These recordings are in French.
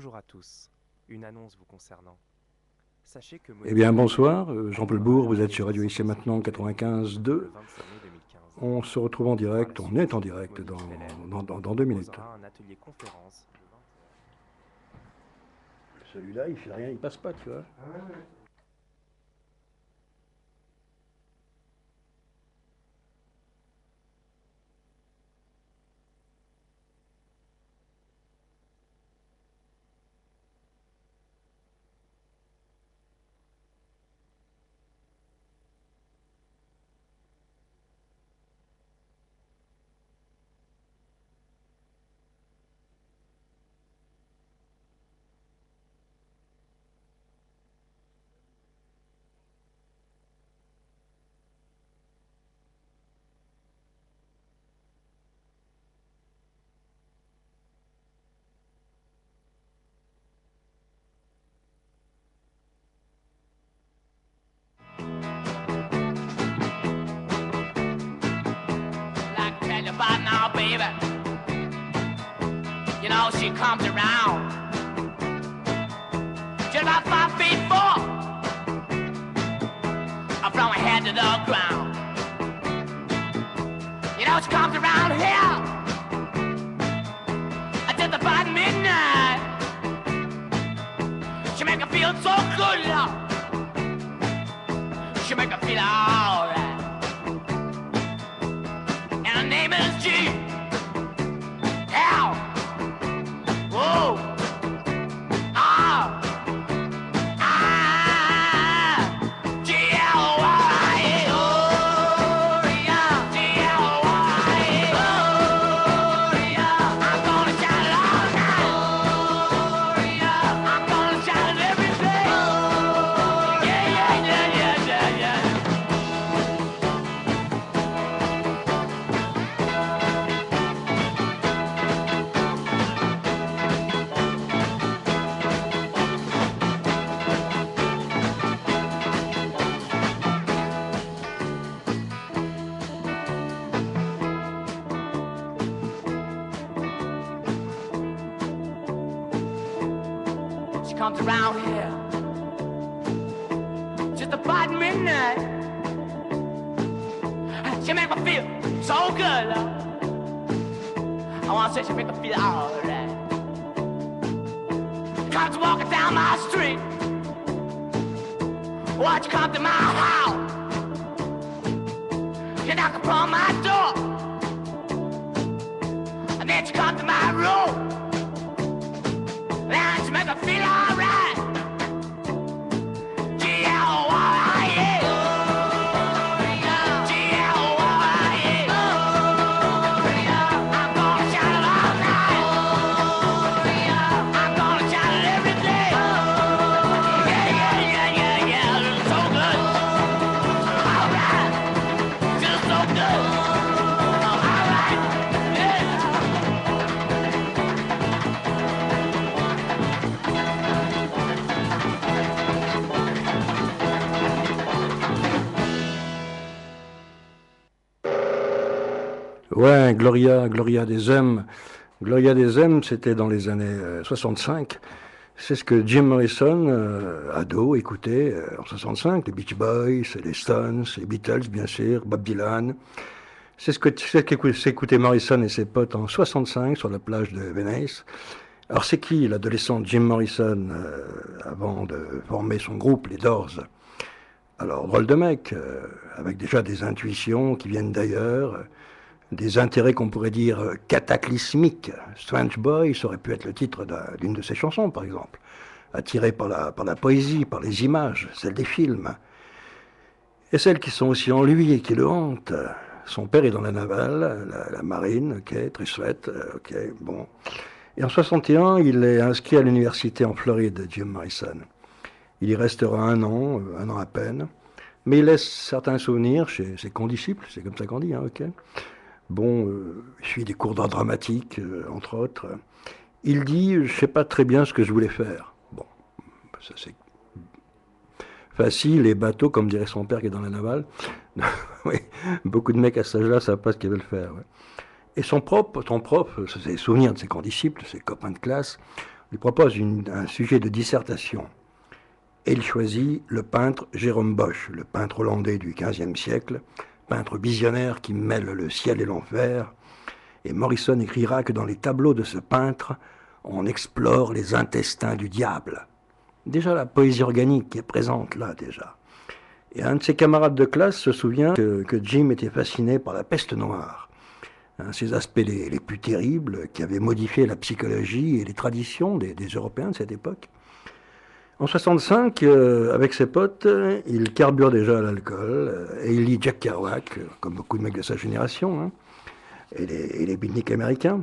Bonjour à tous. Une annonce vous concernant. Sachez que Eh bien, Monoprix bonsoir, Jean-Paul entrera à Bourg, la vous êtes sur Radio Renaissance Ici en Maintenant Saint-Exupéry 95.2. le 26 mai 2015. On se retrouve en Par la direct, on est suite, en direct Monique Pellen dans 2 minutes. proposera un atelier conférence de 20 heures. Celui-là, il fait rien, il passe pas, tu vois. Like tell you about now, baby. You know she comes around. Just about 5'4", up from her head to the ground. You know she comes around here just about midnight. She make her feel so good, love. She make her feel alright. And her name is G. L. Whoa. R. I. G. L. Y. Oh, yeah. G. L. Y. Oh, yeah. I'm gonna shout it all night. Oh, yeah. I'm gonna shout it every day. Oh, yeah, yeah, yeah, yeah, yeah, yeah. She comes around here just about midnight. She make me feel so good, love. I wanna say she make me feel alright. Comes walking down my street. Watch you come to my house. You knock upon my door. And then you come to my room. Now she make me feel alright. G-L-Y-A. G-L-Y-A. I'm gonna shout it all night. I'm gonna shout it every day. Yeah, yeah, yeah, yeah, yeah. It's so good. Alright. Just so good. Alright. Yeah. Ouais, Gloria des M. Gloria des M, c'était dans les années 65. C'est ce que Jim Morrison, ado, écoutait en 65, les Beach Boys, les Stones, les Beatles, bien sûr, Bob Dylan. S'écoutait Morrison et ses potes en 65 sur la plage de Venice. Alors c'est qui l'adolescent Jim Morrison avant de former son groupe, les Doors? Alors drôle de mec, avec déjà des intuitions qui viennent d'ailleurs, des intérêts qu'on pourrait dire cataclysmiques. Strange Boy, ça aurait pu être le titre d'une de ses chansons par exemple, attiré par la poésie, par les images, celles des films. Et celles qui sont aussi en lui et qui le hantent. Son père est dans la navale, la marine, ok, très chouette, ok, bon. Et en 61, il est inscrit à l'université en Floride, Jim Morrison. Il y restera un an à peine, mais il laisse certains souvenirs chez ses condisciples, c'est comme ça qu'on dit, hein, ok. Bon, il suit des cours d'art dramatique, entre autres. Il dit, je sais pas très bien ce que je voulais faire. Bon, ça c'est facile, les bateaux, comme dirait son père qui est dans la navale. Oui, beaucoup de mecs à cet âge-là savent pas ce qu'ils veulent faire. Ouais. Et son prof, c'est des souvenirs de ses condisciples, ses copains de classe, Il propose un sujet de dissertation. Et il choisit le peintre Jérôme Bosch, le peintre hollandais du XVe siècle, peintre visionnaire qui mêle le ciel et l'enfer. Et Morrison écrira que dans les tableaux de ce peintre, on explore les intestins du diable. Déjà la poésie organique est présente là déjà. Et un de ses camarades de classe se souvient que Jim était fasciné par la peste noire. Ces aspects les plus terribles qui avaient modifié la psychologie et les traditions des Européens de cette époque. En 65, avec ses potes, il carbure déjà à l'alcool et il lit Jack Kerouac, comme beaucoup de mecs de sa génération, hein, et les beatniks américains.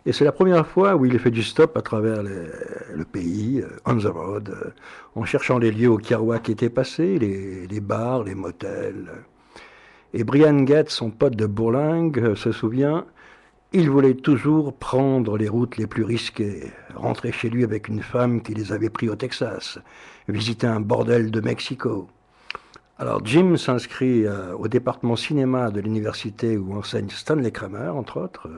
Et c'est la première fois où il fait du stop à travers le pays, on the road, en cherchant les lieux où Kerouac était passé, les bars, les motels. Et Brian Getz, son pote de bourlingue, se souvient, il voulait toujours prendre les routes les plus risquées, rentrer chez lui avec une femme qui les avait pris au Texas, visiter un bordel de Mexico. Alors Jim s'inscrit au département cinéma de l'université où enseigne Stanley Kramer, entre autres,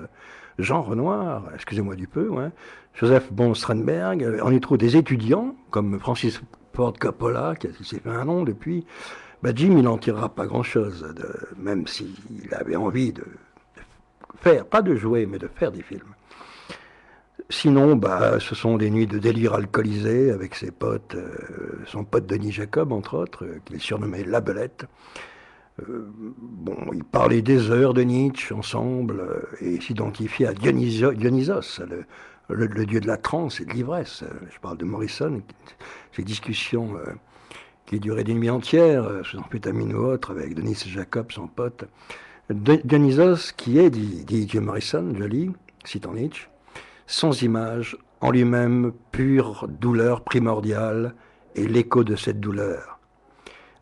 Jean Renoir, excusez-moi du peu, ouais, Joseph von Sternberg. On y trouve des étudiants comme Francis Ford Coppola, qui s'est fait un nom depuis. Jim, il n'en tirera pas grand-chose, même s'il avait envie de faire, pas de jouer, mais de faire des films. Sinon, ce sont des nuits de délire alcoolisé avec ses potes, son pote Denis Jacob, entre autres, qu'il surnommait La Belette. Ils parlaient des heures de Nietzsche ensemble et s'identifiaient à Dionysos, le dieu de la transe et de l'ivresse. Je parle de Morrison, ces discussions qui duraient des nuits entières, sous amphétamine ou autre, avec Denis Jacob, son pote. Dionysos, qui est, dit Jim Morrison, je lis, citant Nietzsche, sans image, en lui-même pure douleur primordiale et l'écho de cette douleur.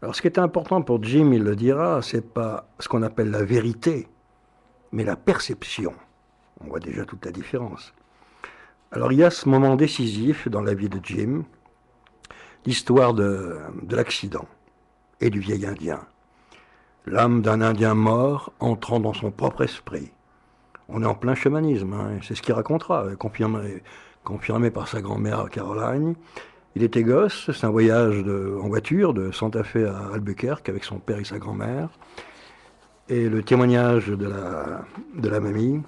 Alors ce qui est important pour Jim, il le dira, c'est pas ce qu'on appelle la vérité, mais la perception. On voit déjà toute la différence. Alors il y a ce moment décisif dans la vie de Jim, l'histoire de l'accident et du vieil Indien. L'âme d'un Indien mort entrant dans son propre esprit. On est en plein chamanisme, hein, c'est ce qu'il racontera, confirmé par sa grand-mère Caroline. Il était gosse, c'est un voyage en voiture de Santa Fe à Albuquerque avec son père et sa grand-mère. Et le témoignage de la mamie.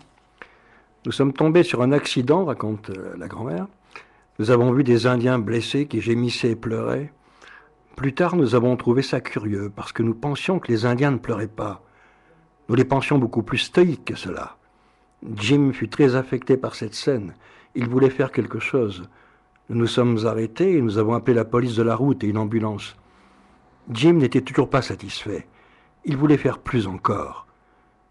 Nous sommes tombés sur un accident, raconte la grand-mère. Nous avons vu des Indiens blessés qui gémissaient et pleuraient. Plus tard, nous avons trouvé ça curieux, parce que nous pensions que les Indiens ne pleuraient pas. Nous les pensions beaucoup plus stoïques que cela. Jim fut très affecté par cette scène. Il voulait faire quelque chose. Nous nous sommes arrêtés et nous avons appelé la police de la route et une ambulance. Jim n'était toujours pas satisfait. Il voulait faire plus encore.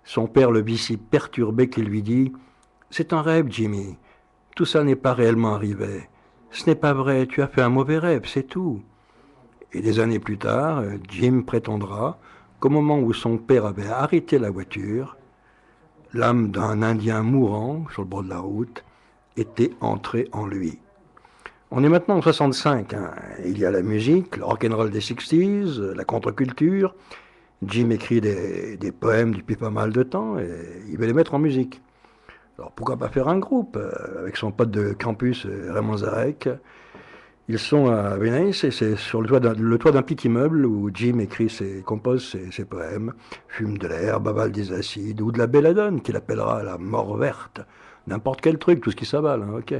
Son père le vit si perturbé qu'il lui dit « C'est un rêve, Jimmy. Tout ça n'est pas réellement arrivé. Ce n'est pas vrai, tu as fait un mauvais rêve, c'est tout. » Et des années plus tard, Jim prétendra qu'au moment où son père avait arrêté la voiture, l'âme d'un Indien mourant sur le bord de la route était entrée en lui. On est maintenant en 65, hein. Il y a la musique, le rock'n'roll des 60s, la contre-culture. Jim écrit des poèmes depuis pas mal de temps et il veut les mettre en musique. Alors pourquoi pas faire un groupe avec son pote de campus Raymond Zarek. Ils sont à Venice et c'est sur le toit d'un petit immeuble où Jim compose ses poèmes, fume de l'herbe, avale des acides ou de la belladone qu'il appellera la mort verte. N'importe quel truc, tout ce qui s'avale, hein, ok.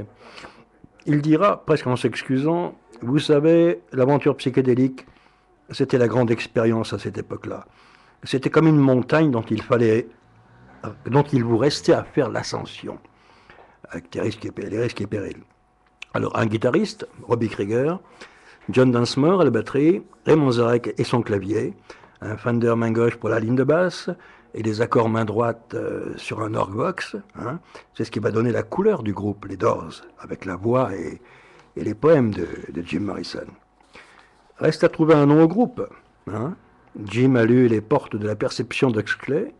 Il dira, presque en s'excusant, vous savez, l'aventure psychédélique, c'était la grande expérience à cette époque-là. C'était comme une montagne dont il vous restait à faire l'ascension, avec les risques et périls. Alors, un guitariste, Robbie Krieger, John Dunsmore à la batterie, Raymond Zarek et son clavier, un Fender main gauche pour la ligne de basse, et des accords main droite sur un Orgvox. Hein. C'est ce qui va donner la couleur du groupe, les Doors, avec la voix et les poèmes de Jim Morrison. Reste à trouver un nom au groupe. Hein. Jim a lu Les Portes de la Perception d'Huxley.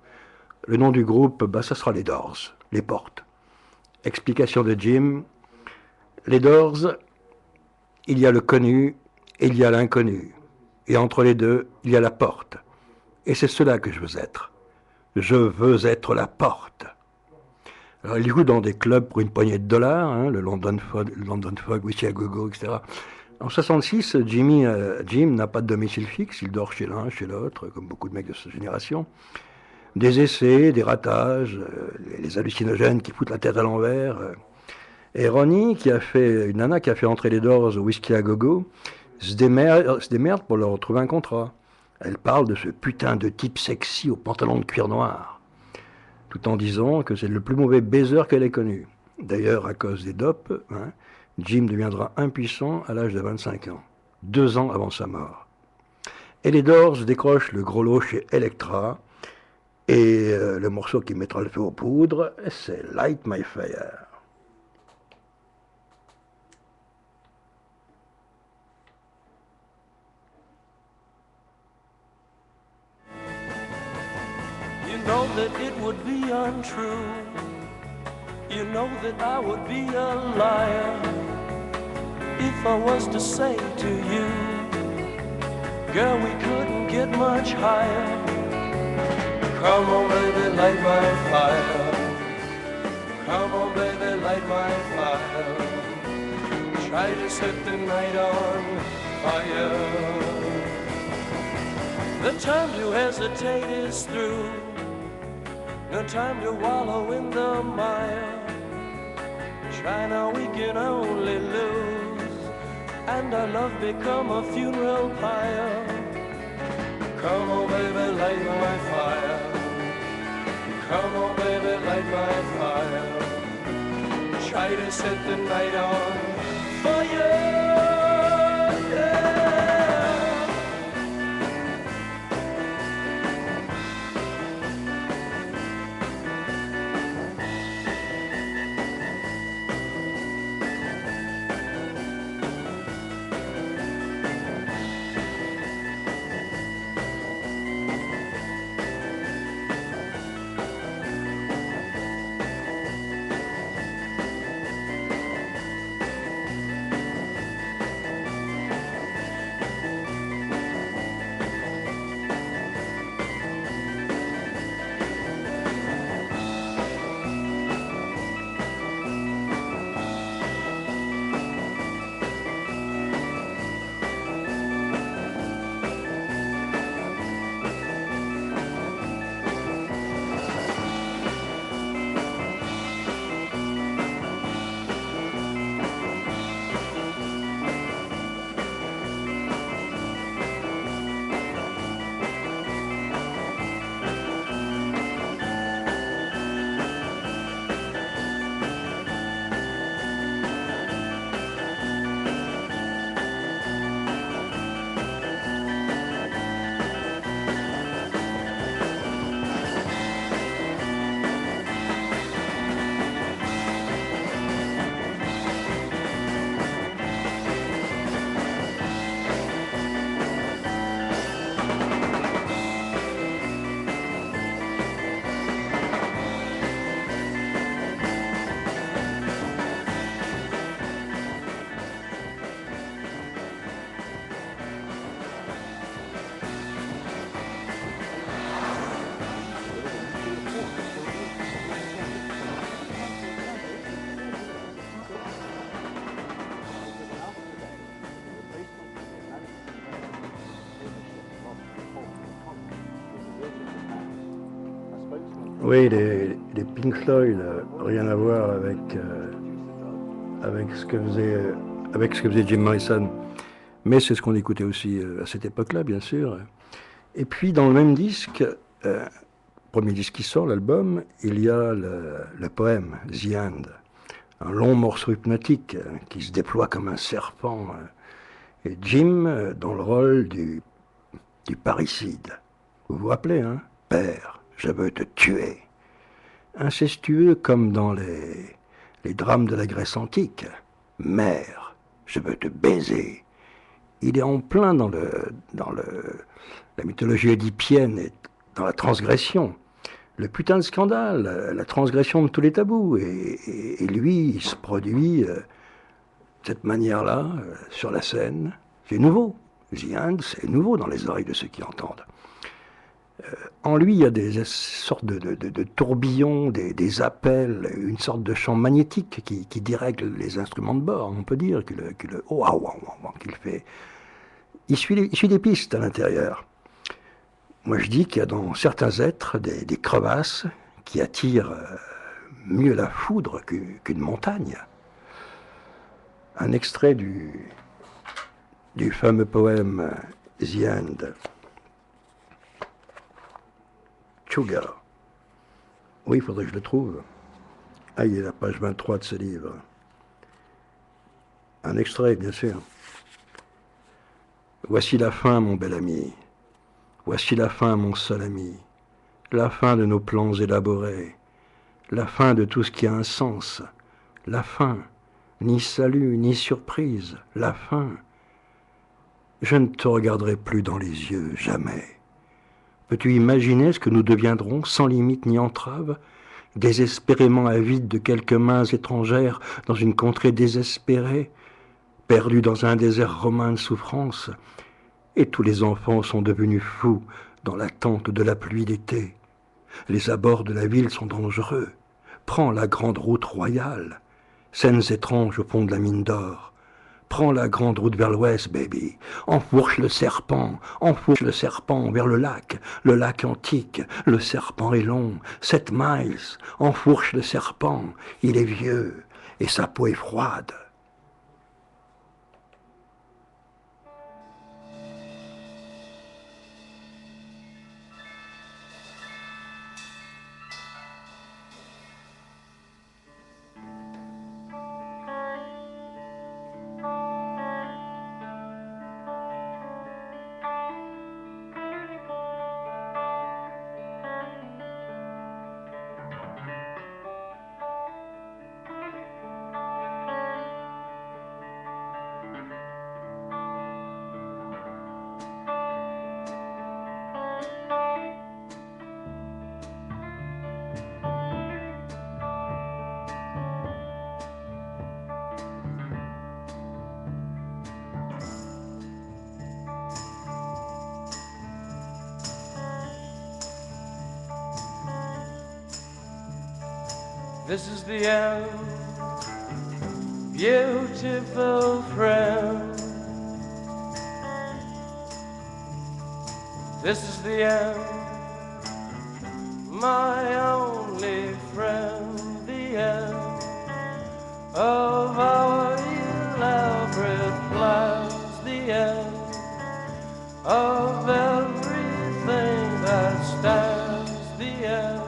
Le nom du groupe, ça sera les Doors, les Portes. Explication de Jim. Les Doors, il y a le connu et il y a l'inconnu. Et entre les deux, il y a la porte. Et c'est cela que je veux être. Je veux être la porte. Alors, il joue dans des clubs pour une poignée de dollars, hein, le London Fog, Whiskey à Go-Go, etc. En 66, Jim n'a pas de domicile fixe, il dort chez l'un, chez l'autre, comme beaucoup de mecs de cette génération. Des essais, des ratages, les hallucinogènes qui foutent la tête à l'envers. Et Ronnie, une nana qui a fait entrer les Doors au Whiskey à Go-Go, se démerde pour leur trouver un contrat. Elle parle de ce putain de type sexy au pantalon de cuir noir, tout en disant que c'est le plus mauvais baiser qu'elle ait connu. D'ailleurs, à cause des dopes, hein, Jim deviendra impuissant à l'âge de 25 ans, 2 ans avant sa mort. Et les Doors décrochent le gros lot chez Elektra, et le morceau qui mettra le feu aux poudres, c'est Light My Fire. You know that it would be untrue. You know that I would be a liar if I was to say to you, girl, we couldn't get much higher. Come on, baby, light my fire. Come on, baby, light my fire. Try to set the night on fire. The time to hesitate is through. No time to wallow in the mire. Try now, we can only lose, and our love become a funeral pyre. Come on, baby, light my fire. Come on, baby, light my fire. Try to set the night on fire. Oui, les Pink Floyd, rien à voir avec ce que faisait Jim Morrison. Mais c'est ce qu'on écoutait aussi à cette époque-là, bien sûr. Et puis, dans le même disque, premier disque qui sort, l'album, il y a le poème The End, un long morceau hypnotique qui se déploie comme un serpent. Et Jim, dans le rôle du parricide. Vous vous rappelez, hein? Père, je veux te tuer. Incestueux comme dans les drames de la Grèce antique. Mère, je veux te baiser. Il est en plein dans la mythologie édipienne et dans la transgression. Le putain de scandale, la transgression de tous les tabous. Et lui, il se produit de cette manière-là, sur la scène. C'est nouveau. The End, c'est nouveau dans les oreilles de ceux qui entendent. En lui, il y a des sortes de tourbillons, des appels, une sorte de champ magnétique qui dérègle les instruments de bord, on peut dire, qu'il fait. Il suit des pistes à l'intérieur. Moi, je dis qu'il y a dans certains êtres des crevasses qui attirent mieux la foudre qu'une montagne. Un extrait du fameux poème The End. Sugar. Oui, il faudrait que je le trouve. Ah, il est à la page 23 de ce livre. Un extrait, bien sûr. Voici la fin, mon bel ami. Voici la fin, mon seul ami. La fin de nos plans élaborés. La fin de tout ce qui a un sens. La fin. Ni salut, ni surprise. La fin. Je ne te regarderai plus dans les yeux, jamais. Peux-tu imaginer ce que nous deviendrons, sans limite ni entrave, désespérément avides de quelques mains étrangères dans une contrée désespérée, perdus dans un désert romain de souffrance, et tous les enfants sont devenus fous dans l'attente de la pluie d'été. Les abords de la ville sont dangereux. Prends la grande route royale, scènes étranges au fond de la mine d'or. Prends la grande route vers l'ouest, baby. Enfourche le serpent vers le lac antique. Le serpent est long, 7 miles. Enfourche le serpent, il est vieux et sa peau est froide. This is the end, beautiful friend. This is the end, my only friend. The end of our elaborate plans. The end of everything that stands. The end.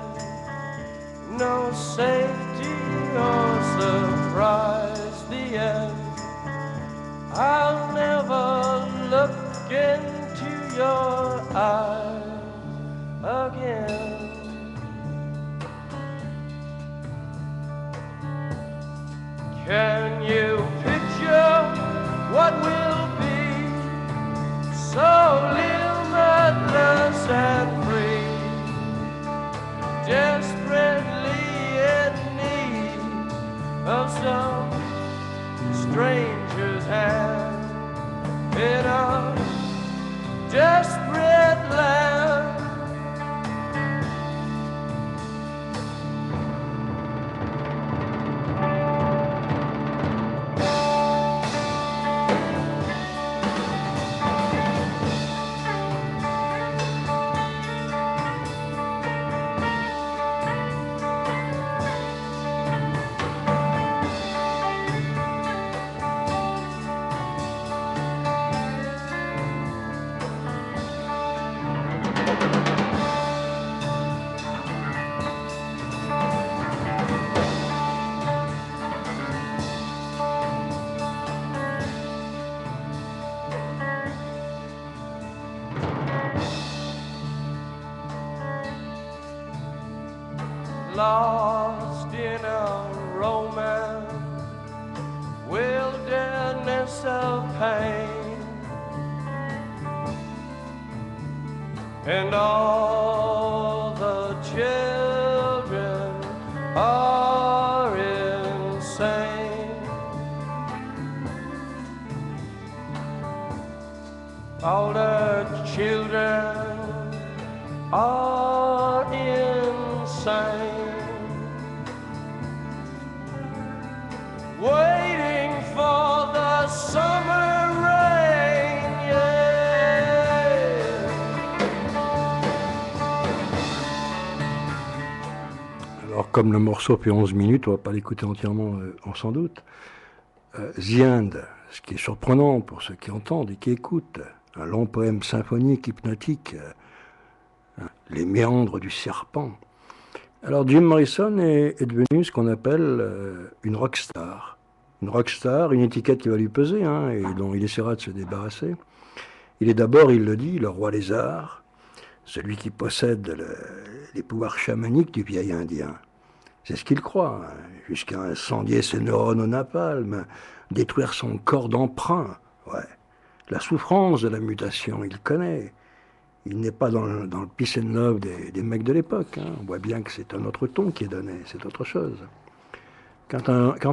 No safety or surprise, the end. I'll never look into your eyes again. Can you picture what will be so limitless and free? Desperately in need of some stranger's hand in a desperate land. Lost in a romance, wilderness of pain, and all the children are insane. All the children are insane, waiting for the summer rain, yeah. Alors, comme le morceau fait 11 minutes, on va pas l'écouter entièrement, sans doute. The End, ce qui est surprenant pour ceux qui entendent et qui écoutent, un long poème symphonique hypnotique, les méandres du serpent. Alors, Jim Morrison est devenu ce qu'on appelle une rockstar. Une rockstar, une étiquette qui va lui peser, hein, et dont il essaiera de se débarrasser. Il est d'abord, il le dit, le roi des arts, celui qui possède les pouvoirs chamaniques du vieil Indien. C'est ce qu'il croit, hein, jusqu'à incendier ses neurones au napalm, détruire son corps d'emprunt. Ouais. La souffrance de la mutation, il connaît. Il n'est pas dans le peace and love des mecs de l'époque. Hein. On voit bien que c'est un autre ton qui est donné, c'est autre chose. Quand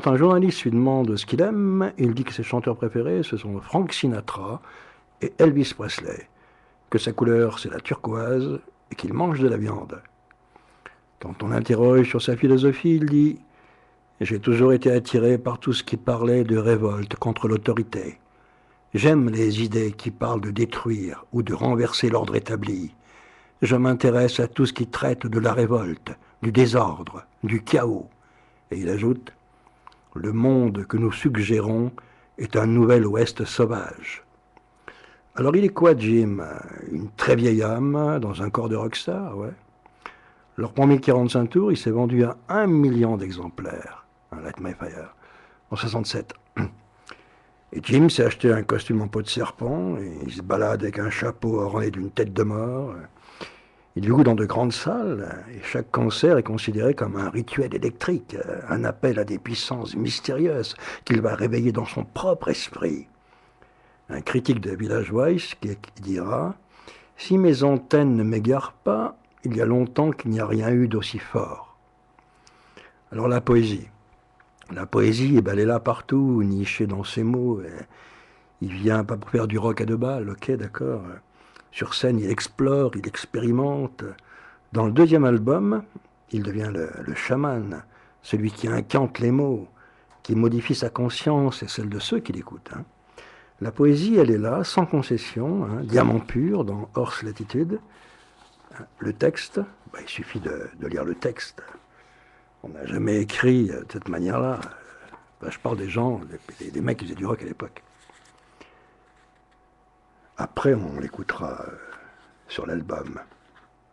un journaliste lui demande ce qu'il aime, il dit que ses chanteurs préférés, ce sont Frank Sinatra et Elvis Presley, que sa couleur, c'est la turquoise, et qu'il mange de la viande. Quand on l'interroge sur sa philosophie, il dit « J'ai toujours été attiré par tout ce qui parlait de révolte contre l'autorité. J'aime les idées qui parlent de détruire ou de renverser l'ordre établi. Je m'intéresse à tout ce qui traite de la révolte, du désordre, du chaos. » Et il ajoute « Le monde que nous suggérons est un nouvel ouest sauvage. » Alors il est quoi, Jim? Une très vieille âme dans un corps de rockstar, ouais. Leur premier 45 tours, il s'est vendu à 1 million d'exemplaires, Light My Fire, en 67. Et Jim s'est acheté un costume en peau de serpent, et il se balade avec un chapeau orné d'une tête de mort. Il joue dans de grandes salles, et chaque concert est considéré comme un rituel électrique, un appel à des puissances mystérieuses qu'il va réveiller dans son propre esprit. Un critique de Village Voice qui dira « Si mes antennes ne m'égarent pas, il y a longtemps qu'il n'y a rien eu d'aussi fort. » Alors la poésie. La poésie, elle est là partout, nichée dans ses mots. Il vient pas pour faire du rock à 2 balles, ok, d'accord. Sur scène, il explore, il expérimente. Dans le 2e album, il devient le chaman, celui qui incante les mots, qui modifie sa conscience et celle de ceux qui l'écoutent. Hein. La poésie, elle est là, sans concession, hein, diamant pur dans Horse Latitude. Le texte, il suffit de lire le texte. On n'a jamais écrit de cette manière-là. Je parle des gens, des mecs qui faisaient du rock à l'époque. Après, on l'écoutera sur l'album.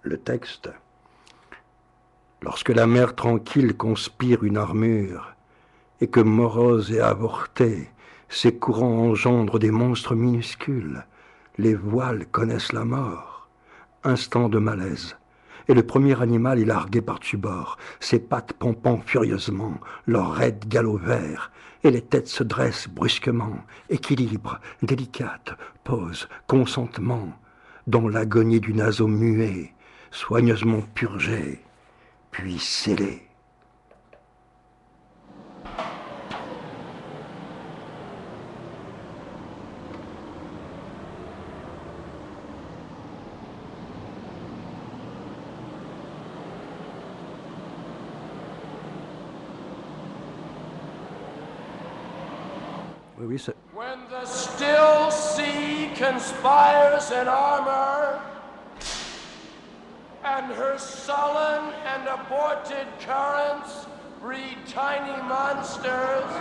Le texte. Lorsque la mer tranquille conspire une armure, et que morose et avortée, ses courants engendrent des monstres minuscules, les voiles connaissent la mort. Instant de malaise. Et le premier animal est largué par-dessus bord, ses pattes pompant furieusement, leur raide galop vert, et les têtes se dressent brusquement, équilibre, délicate, pause, consentement, dans l'agonie du naseau muet, soigneusement purgé, puis scellé. Oui, ça... When the still sea conspires in armor, and her sullen and aborted currents breed tiny monsters,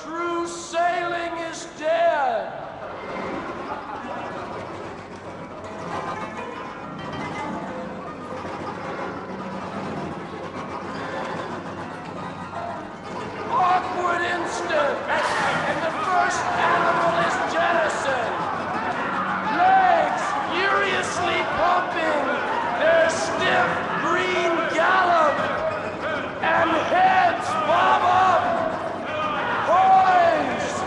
true sailing is dead. Awkward instant, and the first animal is jettisoned. Legs furiously pumping their stiff green gallop, and heads bob up, poised,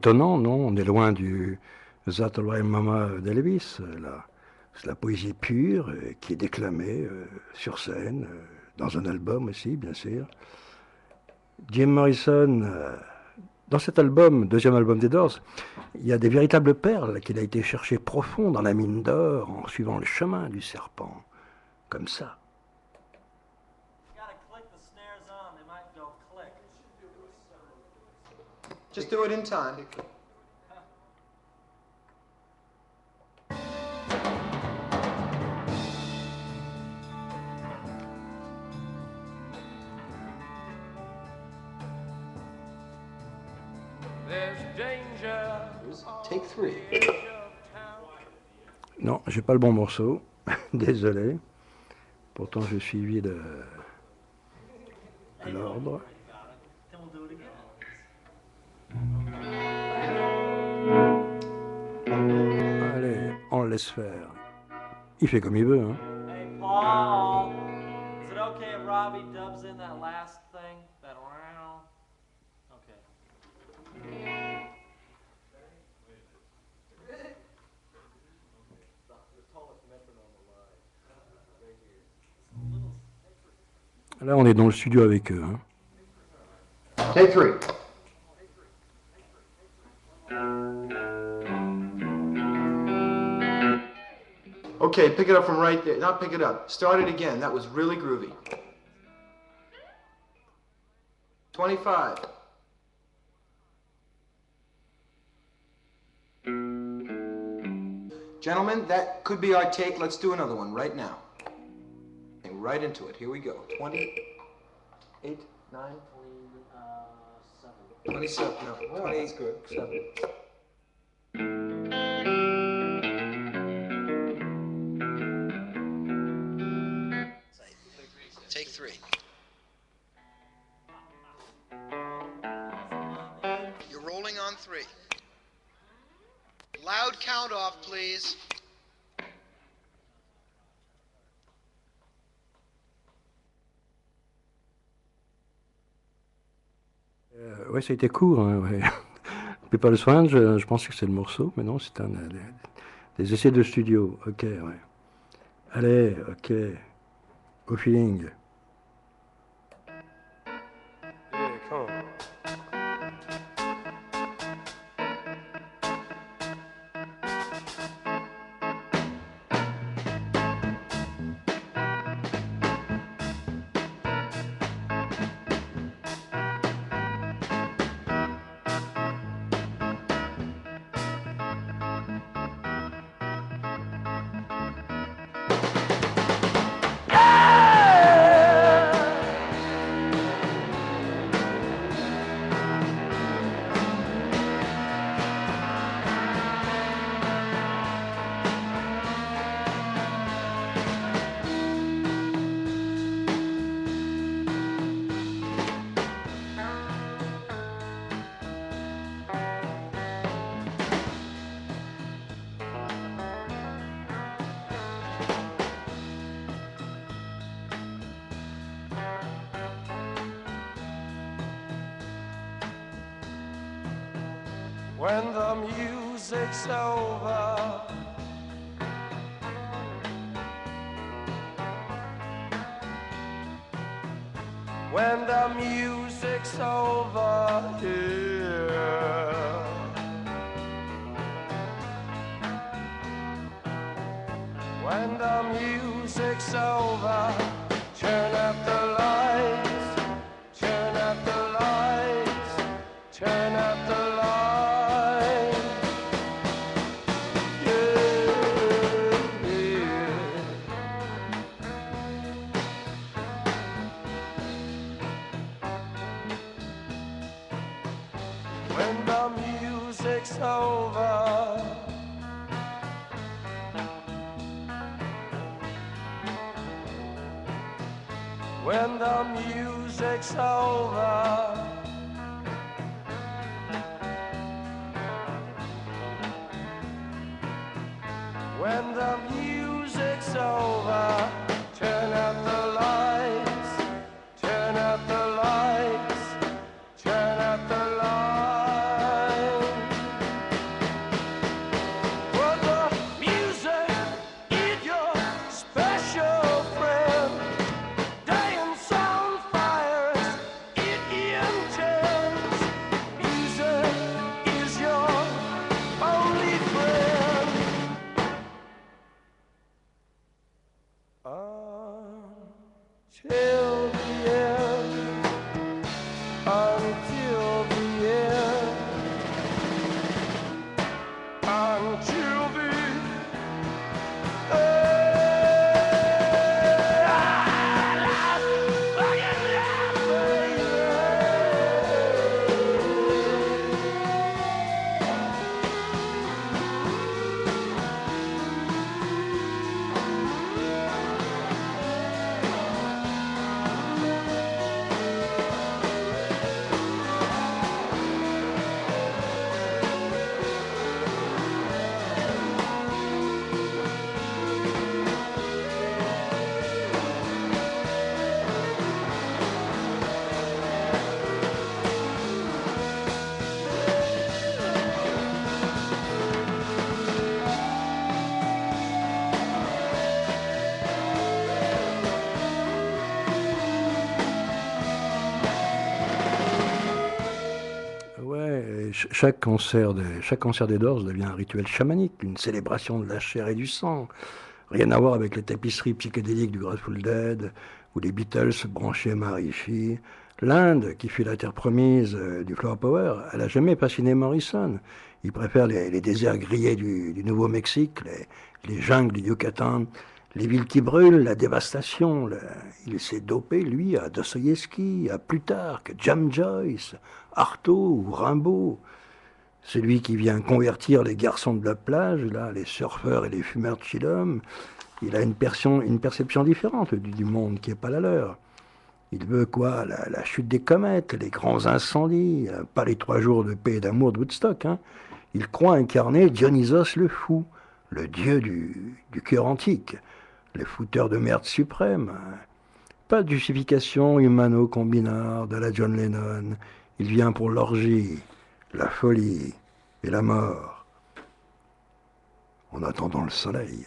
étonnant, non? On est loin du That All Right Mama d'Elvis. C'est la poésie pure qui est déclamée sur scène, dans un album aussi, bien sûr. Jim Morrison, dans cet album, deuxième album des Doors, il y a des véritables perles qu'il a été chercher profond dans la mine d'or en suivant le chemin du serpent, comme ça. Just do it in time. There's danger. Take 3. Non, j'ai pas le bon morceau, désolé. Pourtant, je suivi l'ordre. Allez, on le laisse faire. Il fait comme il veut, hein. Hey, Paul, is it okay if Robbie dubs in that last thing? That round? Okay. Là, on est dans le studio avec eux, hein. Take 3. Okay, pick it up from right there. Not pick it up. Start it again. That was really groovy. 25. Gentlemen, that could be our take. Let's do another one right now. Okay, right into it. Here we go. 28, 9, 27. No, 20. That's good. 7. Take 3. You're rolling on 3. Loud count off, please. Ouais, ça a été court, hein, ouais. People Swan, je pensais que c'est le morceau, mais non, c'est des essais de studio. Ok, ouais. Allez, ok. Au feeling. Yeah, come on. When the music's over, when the music's over here, when the music's over, turn up the lights, turn up the lights, turn up the lights. When the music's over, when the music's over, when the music's over, turn up the lights, turn up the lights, turn up the lights. chaque concert des Doors devient un rituel chamanique, une célébration de la chair et du sang. Rien à voir avec les tapisseries psychédéliques du Grateful Dead ou les Beatles branchés à Maharishi. L'Inde, qui fut la terre promise du Flower Power, elle n'a jamais fasciné Morrison. Il préfère les déserts grillés du Nouveau-Mexique, les jungles du Yucatan, les villes qui brûlent, la dévastation. Il s'est dopé, lui, à Dostoïevski, à Plutarque, James Joyce, Artaud ou Rimbaud. Celui qui vient convertir les garçons de la plage, là, les surfeurs et les fumeurs de chillum, il a une perception différente du monde qui n'est pas la leur. Il veut quoi? La chute des comètes, les grands incendies, pas les 3 jours de paix et d'amour de Woodstock. Hein. Il croit incarner Dionysos le fou, le dieu du cœur antique, le fouteur de merde suprême. Pas de justification humano-combinard de la John Lennon. Il vient pour l'orgie, la folie et la mort, en attendant le soleil.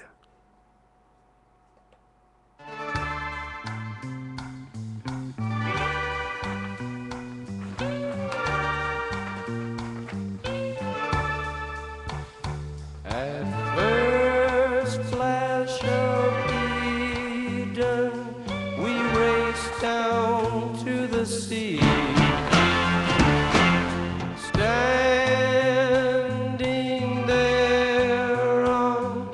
Down to the sea, standing there on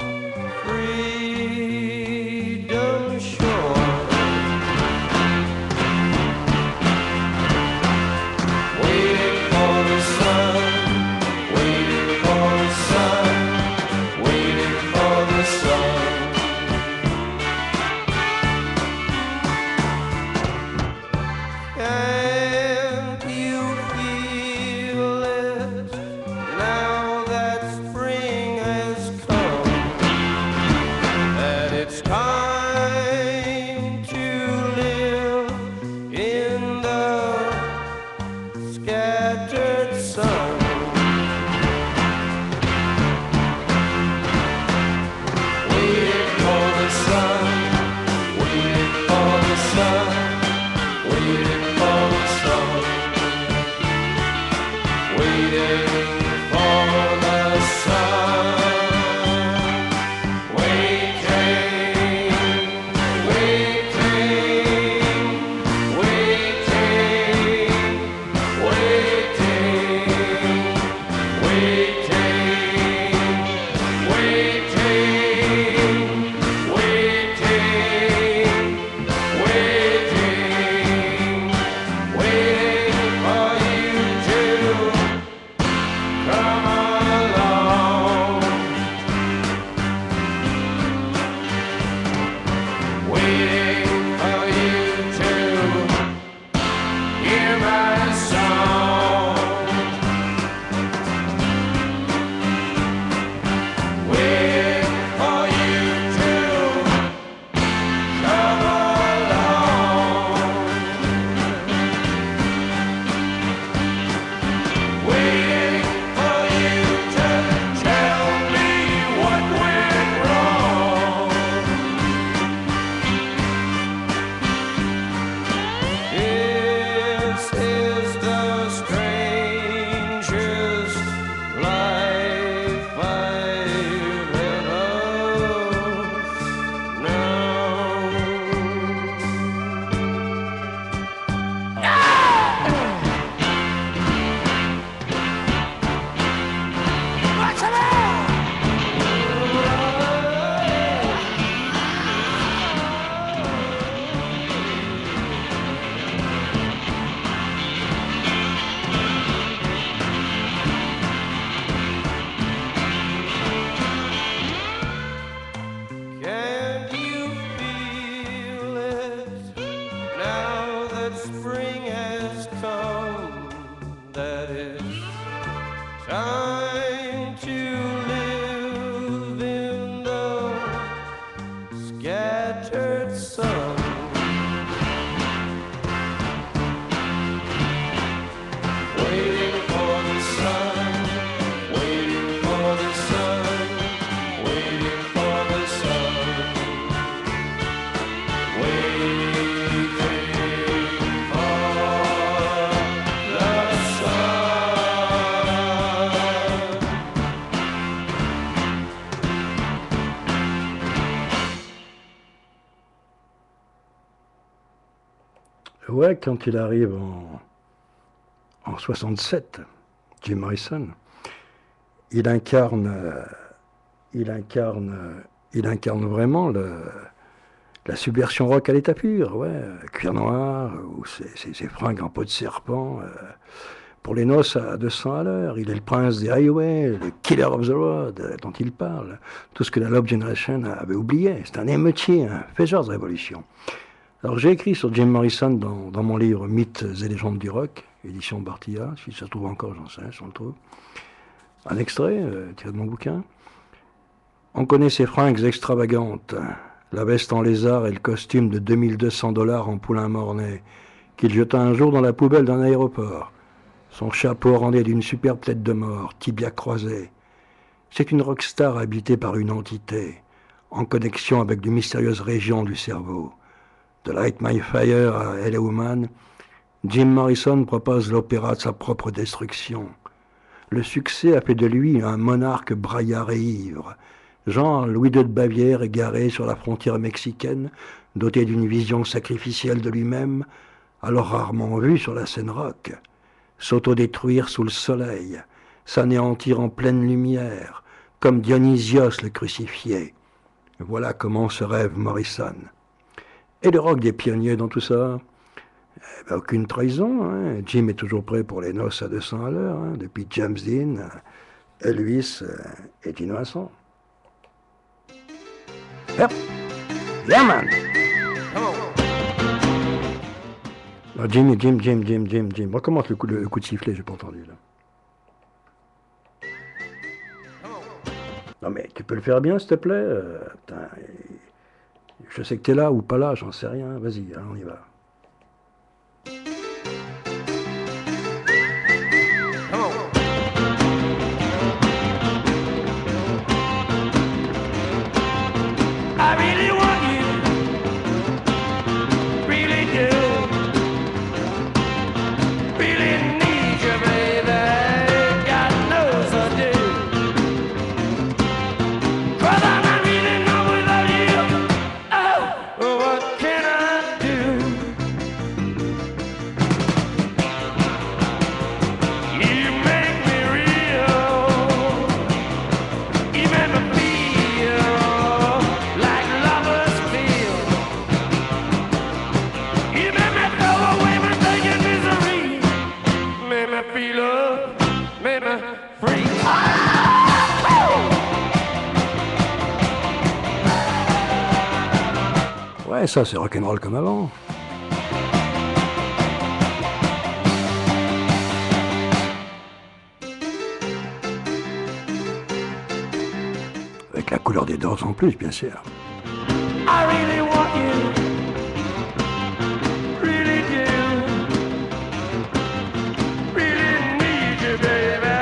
Ouais, quand il arrive en 67, Jim Morrison, il incarne, il incarne, il incarne vraiment la subversion rock à l'état pur, ouais, cuir noir, ou ses fringues en peau de serpent, pour les noces à 200 à l'heure. Il est le prince des highways, le killer of the road dont il parle, tout ce que la Love Generation avait oublié. C'est un émeutier, un faiseur de révolution. Alors j'ai écrit sur Jim Morrison dans mon livre Mythes et légendes du rock, édition Bartilla, si ça se trouve encore, j'en sais, si on le trouve. Un extrait tiré de mon bouquin. On connaît ses fringues extravagantes, la veste en lézard et le costume de 2200 $ en poulain mornay, qu'il jeta un jour dans la poubelle d'un aéroport. Son chapeau orné d'une superbe tête de mort, tibia croisé. C'est une rockstar habitée par une entité, en connexion avec de mystérieuses régions du cerveau. De Light My Fire à L.A. Woman, Jim Morrison propose l'opéra de sa propre destruction. Le succès a fait de lui un monarque braillard et ivre, genre Louis II de Bavière égaré sur la frontière mexicaine, doté d'une vision sacrificielle de lui-même, alors rarement vu sur la scène rock. S'autodétruire sous le soleil, s'anéantir en pleine lumière, comme Dionysios le crucifié. Voilà comment se rêve Morrison. Et le rock des pionniers dans tout ça? Eh ben, aucune trahison, hein. Jim est toujours prêt pour les noces à 200 à l'heure, hein, depuis James Dean, Elvis et Dino Asson. Yep. Yeah, man. Alors, Jim. Recommence le coup de sifflet, j'ai pas entendu là. Non mais tu peux le faire bien s'il te plaît. Putain, je sais que t'es là ou pas là, j'en sais rien. Vas-y, hein, on y va. I really want you, really do. Really need you, baby. God knows I do. 'Cause I'm not really know without you. Oh, what can I do? You make me real. You make me feel like lovers feel. You make me throw away my thinking misery. Make me feel love, make me free. Ouais, ça c'est rock'n'roll comme avant. Avec la couleur des Doors en plus, bien sûr. I really want you, really do. Really need you, baby.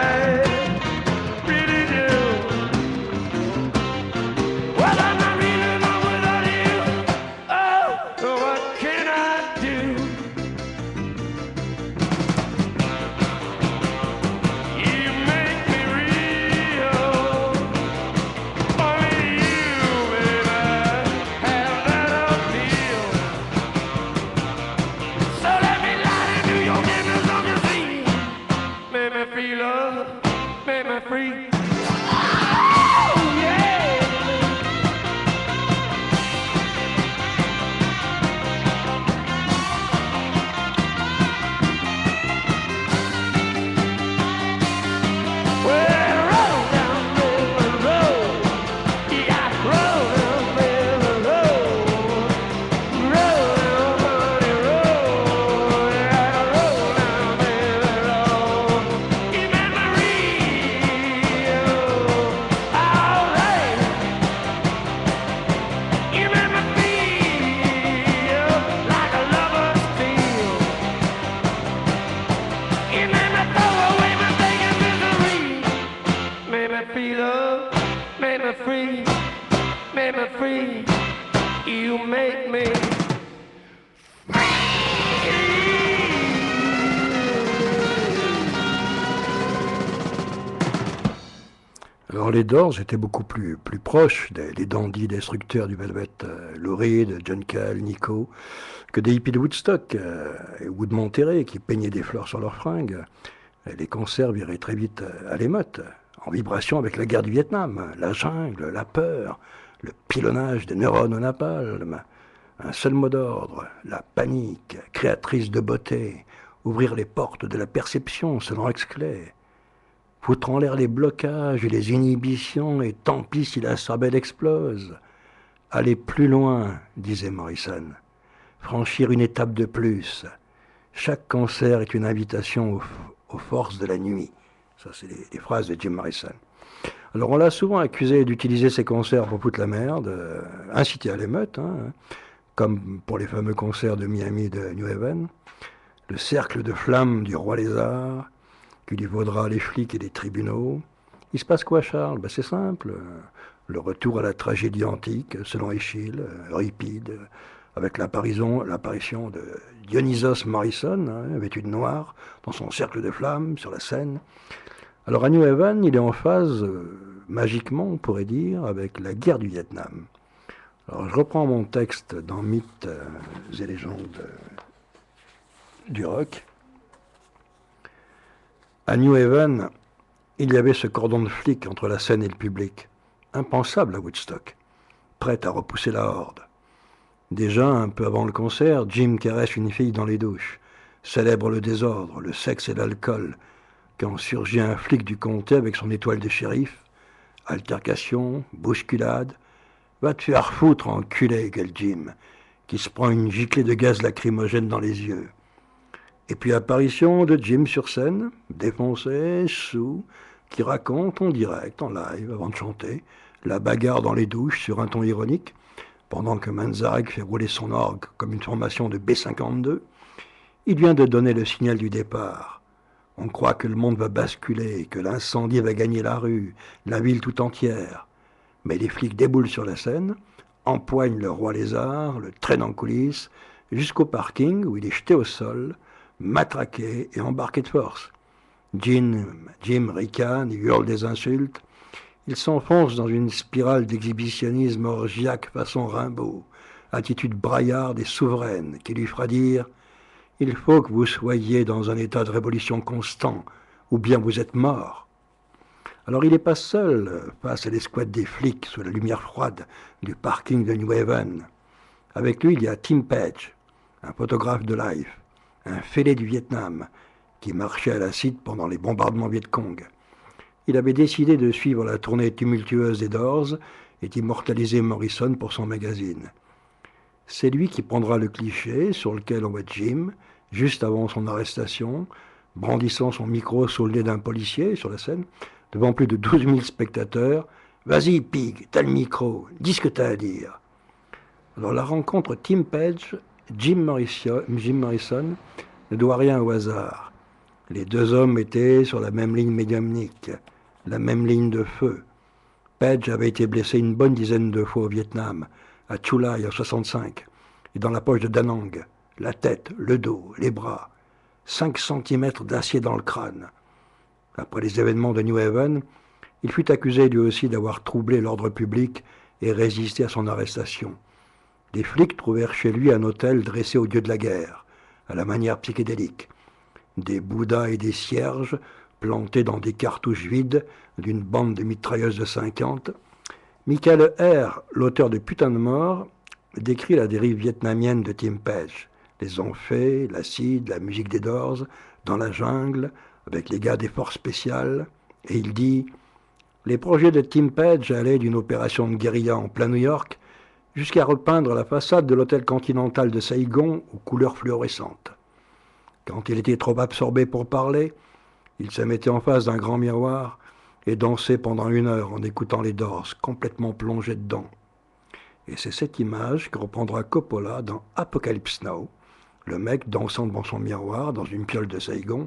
Really do. Well, I'm not really know without you. Oh, what can I do? You make me real. Only you, baby, have that appeal. So let me lie into your business on your feet. Make me feel love, make me free. Oh, yeah. Well, roll down the road. Yeah, roll down the road. Roll down, honey, roll. Yeah, roll down the road. You make me real. Alright. You make me feel like a lover's feel. You make me throw away my thinking misery. Make me feel love, make me free, make me free. You make me Alors les Doors étaient beaucoup plus proches des dandys destructeurs du Velvet, Lou Reed, John Cale, Nico, que des hippies de Woodstock ou de Monterey qui peignaient des fleurs sur leurs fringues. Et les concerts viraient très vite à l'émeute, en vibration avec la guerre du Vietnam, la jungle, la peur, le pilonnage des neurones au napalm. Un seul mot d'ordre, la panique, créatrice de beauté, ouvrir les portes de la perception selon Huxley. Foutre en l'air les blocages et les inhibitions, et tant pis si la sabelle explose. Aller plus loin, disait Morrison. Franchir une étape de plus. Chaque concert est une invitation aux forces de la nuit. Ça, c'est les phrases de Jim Morrison. Alors, on l'a souvent accusé d'utiliser ses concerts pour foutre la merde, inciter à l'émeute, comme pour les fameux concerts de Miami de New Haven. Le cercle de flammes du roi lézard, qui lui vaudra les flics et les tribunaux. Il se passe quoi, Charles? C'est simple. Le retour à la tragédie antique, selon Eschyle, Euripide, avec l'apparition de Dionysos Morrison, vêtu de noir, dans son cercle de flammes, sur la scène. Alors à New Haven, il est en phase, magiquement, on pourrait dire, avec la guerre du Vietnam. Alors je reprends mon texte dans Mythes et légendes du rock. À New Haven, il y avait ce cordon de flics entre la scène et le public, impensable à Woodstock, prêt à repousser la horde. Déjà, un peu avant le concert, Jim caresse une fille dans les douches, célèbre le désordre, le sexe et l'alcool, quand surgit un flic du comté avec son étoile de shérif, altercation, bousculade, va te faire foutre, enculé, gueule Jim, qui se prend une giclée de gaz lacrymogène dans les yeux. Et puis apparition de Jim sur scène, défoncé, sous, qui raconte en direct, en live, avant de chanter, la bagarre dans les douches sur un ton ironique, pendant que Manzarek fait rouler son orgue comme une formation de B-52. Il vient de donner le signal du départ. On croit que le monde va basculer, que l'incendie va gagner la rue, la ville tout entière. Mais les flics déboulent sur la scène, empoignent le roi lézard, le traînent en coulisses, jusqu'au parking où il est jeté au sol, matraqué et embarqué de force. Jim ricane, il hurle des insultes. Il s'enfonce dans une spirale d'exhibitionnisme orgiaque façon Rimbaud, attitude braillarde et souveraine qui lui fera dire « Il faut que vous soyez dans un état de révolution constant, ou bien vous êtes mort ». Alors il n'est pas seul face à l'escouade des flics sous la lumière froide du parking de New Haven. Avec lui, il y a Tim Page, un photographe de life, un fêlé du Vietnam, qui marchait à la cite pendant les bombardements Viet Cong. Il avait décidé de suivre la tournée tumultueuse des Doors et d'immortaliser Morrison pour son magazine. C'est lui qui prendra le cliché sur lequel on voit Jim, juste avant son arrestation, brandissant son micro sous le nez d'un policier sur la scène, devant plus de 12 000 spectateurs. « Vas-y, pig, t'as le micro, dis ce que t'as à dire. » Alors la rencontre Tim Page, Jim Morrison ne doit rien au hasard. Les deux hommes étaient sur la même ligne médiumnique, la même ligne de feu. Page avait été blessé une bonne dizaine de fois au Vietnam, à Chu Lai en 1965, et dans la poche de Da Nang, la tête, le dos, les bras, 5 cm d'acier dans le crâne. Après les événements de New Haven, il fut accusé lui aussi d'avoir troublé l'ordre public et résisté à son arrestation. Les flics trouvèrent chez lui un hôtel dressé au dieu de la guerre, à la manière psychédélique. Des bouddhas et des cierges plantés dans des cartouches vides d'une bande de mitrailleuses de 50. Michael R., l'auteur de Putain de mort, décrit la dérive vietnamienne de Tim Page. Les onfets, l'acide, la musique des Doors, dans la jungle, avec les gars des forces spéciales. Et il dit « Les projets de Tim Page allaient d'une opération de guérilla en plein New York jusqu'à repeindre la façade de l'hôtel Continental de Saigon aux couleurs fluorescentes. Quand il était trop absorbé pour parler, il se mettait en face d'un grand miroir et dansait pendant 1 heure en écoutant les Doors, complètement plongé dedans. » Et c'est cette image que reprendra Coppola dans Apocalypse Now, le mec dansant devant son miroir dans une piole de Saigon.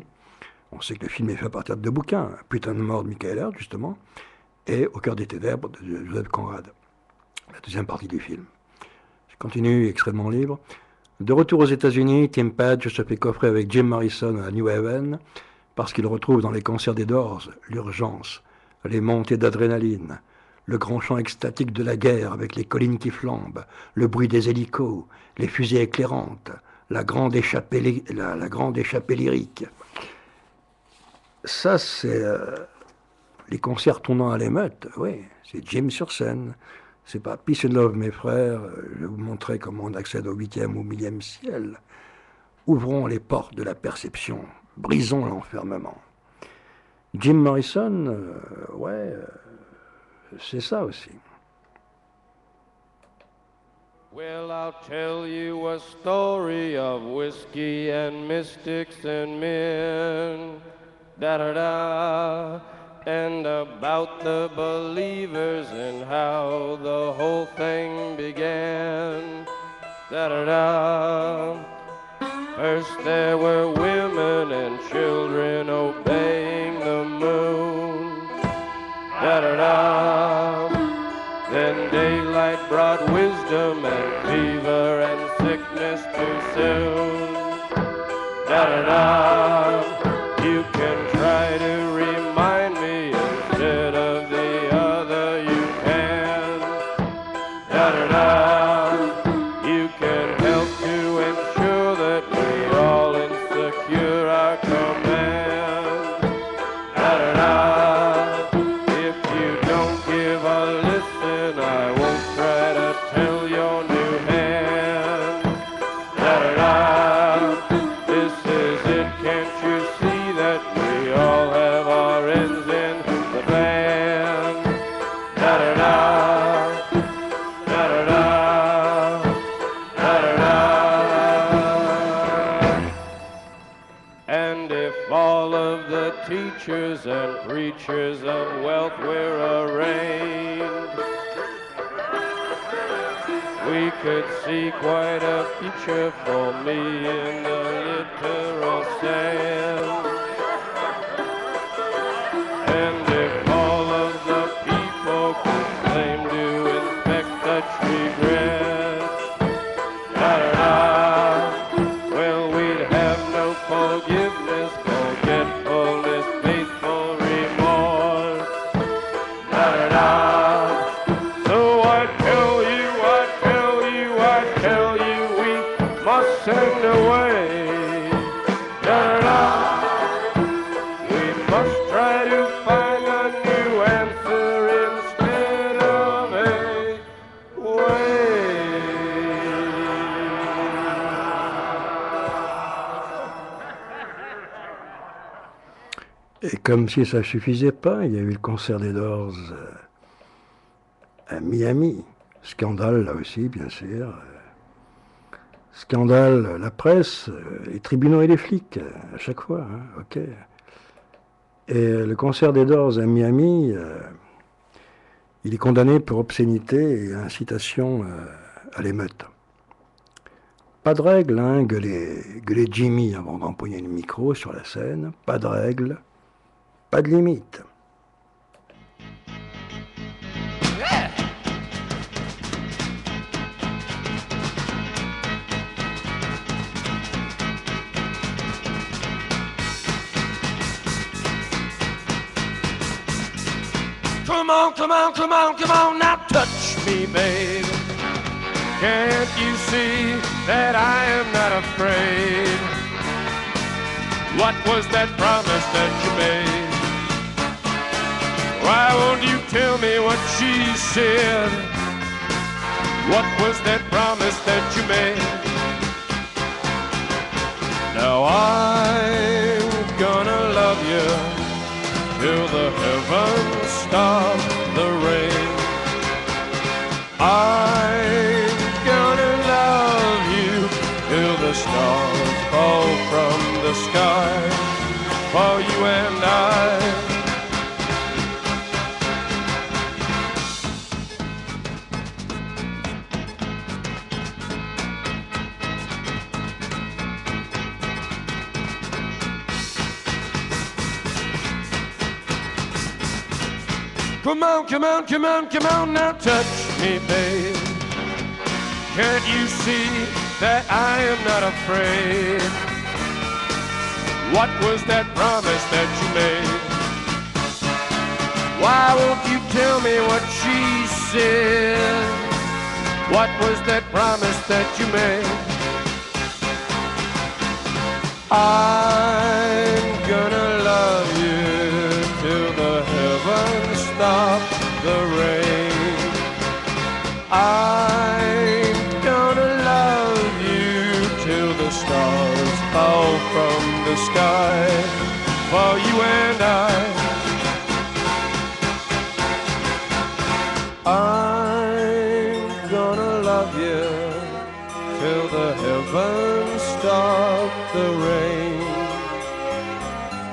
On sait que le film est fait à partir de 2 bouquins, Putain de mort de Michael R., justement, et Au cœur des ténèbres de Joseph Conrad, la deuxième partie du film. Je continue, extrêmement libre. De retour aux États-Unis, Tim Page se fait coffrer avec Jim Morrison à New Haven parce qu'il retrouve dans les concerts des Doors l'urgence, les montées d'adrénaline, le grand chant extatique de la guerre avec les collines qui flambent, le bruit des hélicos, les fusées éclairantes, la grande échappée lyrique. Ça, c'est les concerts tournant à l'émeute, oui, c'est Jim sur scène. C'est pas Peace and Love, mes frères, je vais vous montrer comment on accède au 8e ou 1000e ciel. Ouvrons les portes de la perception, brisons l'enfermement. Jim Morrison, c'est ça aussi. Well, I'll tell you a story of whiskey and mystics and men, da-da-da, and about the believers and how the whole thing began, da-da-da. First there were women and children obeying the moon, da-da-da. Then daylight brought wisdom and fever and sickness too soon, da-da-da. You can try to remind me instead of the other you can, da-da-da. You can help to ensure that we all insecure our command, da-da-da. If you don't give a listen, I won't try to tell your new hand, da-da-da. This is it, can't you see that we all have our ends in the band, da-da-da, da-da-da, da-da-da. And if all of the teachers and preachers of wealth were arraigned, we could see quite a future for me in the literal sense. And if all of the people could claim to inspect such regrets, da-da-da, well, we'd have no forgiveness, forgetfulness, faithful remorse, da-da-da. So I tell you, we must send away, da-da-da. We must try to find a new answer instead of a way. Et comme si ça suffisait pas, il y a eu le concert des Doors à Miami. Scandale là aussi, bien sûr. Scandale, la presse, les tribunaux et les flics, à chaque fois, hein, ok. Et le concert des Doors à Miami, il est condamné pour obscénité et incitation à l'émeute. Pas de règle, hein, gueulait Jimmy avant d'empoigner le micro sur la scène. Pas de règle, pas de limite. Come on, come on, come on, come on, now touch me, babe. Can't you see that I am not afraid? What was that promise that you made? Why won't you tell me what she said? What was that promise that you made? Now I'm gonna love you till the heavens stop the rain. I'm gonna love you till the stars fall from the sky for you and I. Come on, come on, come on, come on, now touch me, babe. Can't you see that I am not afraid? What was that promise that you made? Why won't you tell me what she said? What was that promise that you made? I'm gonna love you till the heavens stop the rain. I'm gonna love you till the stars fall from the sky. For you and I'm gonna love you till the heavens stop the rain.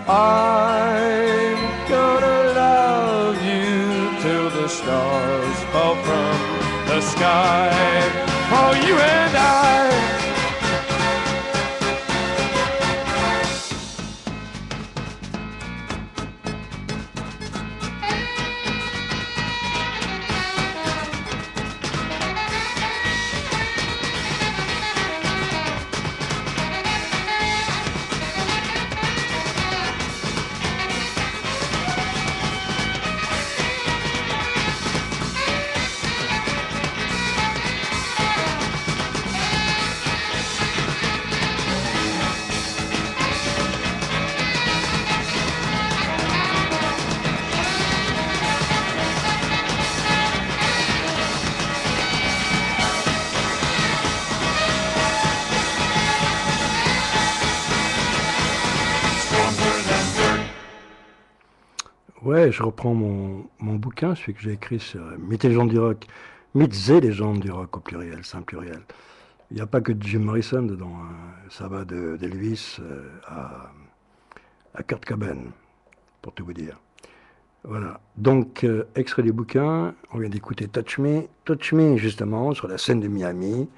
I'm gonna love you till the stars fall from the sky. For you and I. Ouais, je reprends mon bouquin, celui que j'ai écrit sur Mythes et légendes du rock. Mythes et légendes du rock au pluriel, c'est un pluriel. Il n'y a pas que de Jim Morrison dedans, hein. Ça va d'Elvis à Kurt Cobain, pour tout vous dire. Voilà. Donc, extrait du bouquin, on vient d'écouter Touch Me. Touch Me, justement, sur la scène de Miami.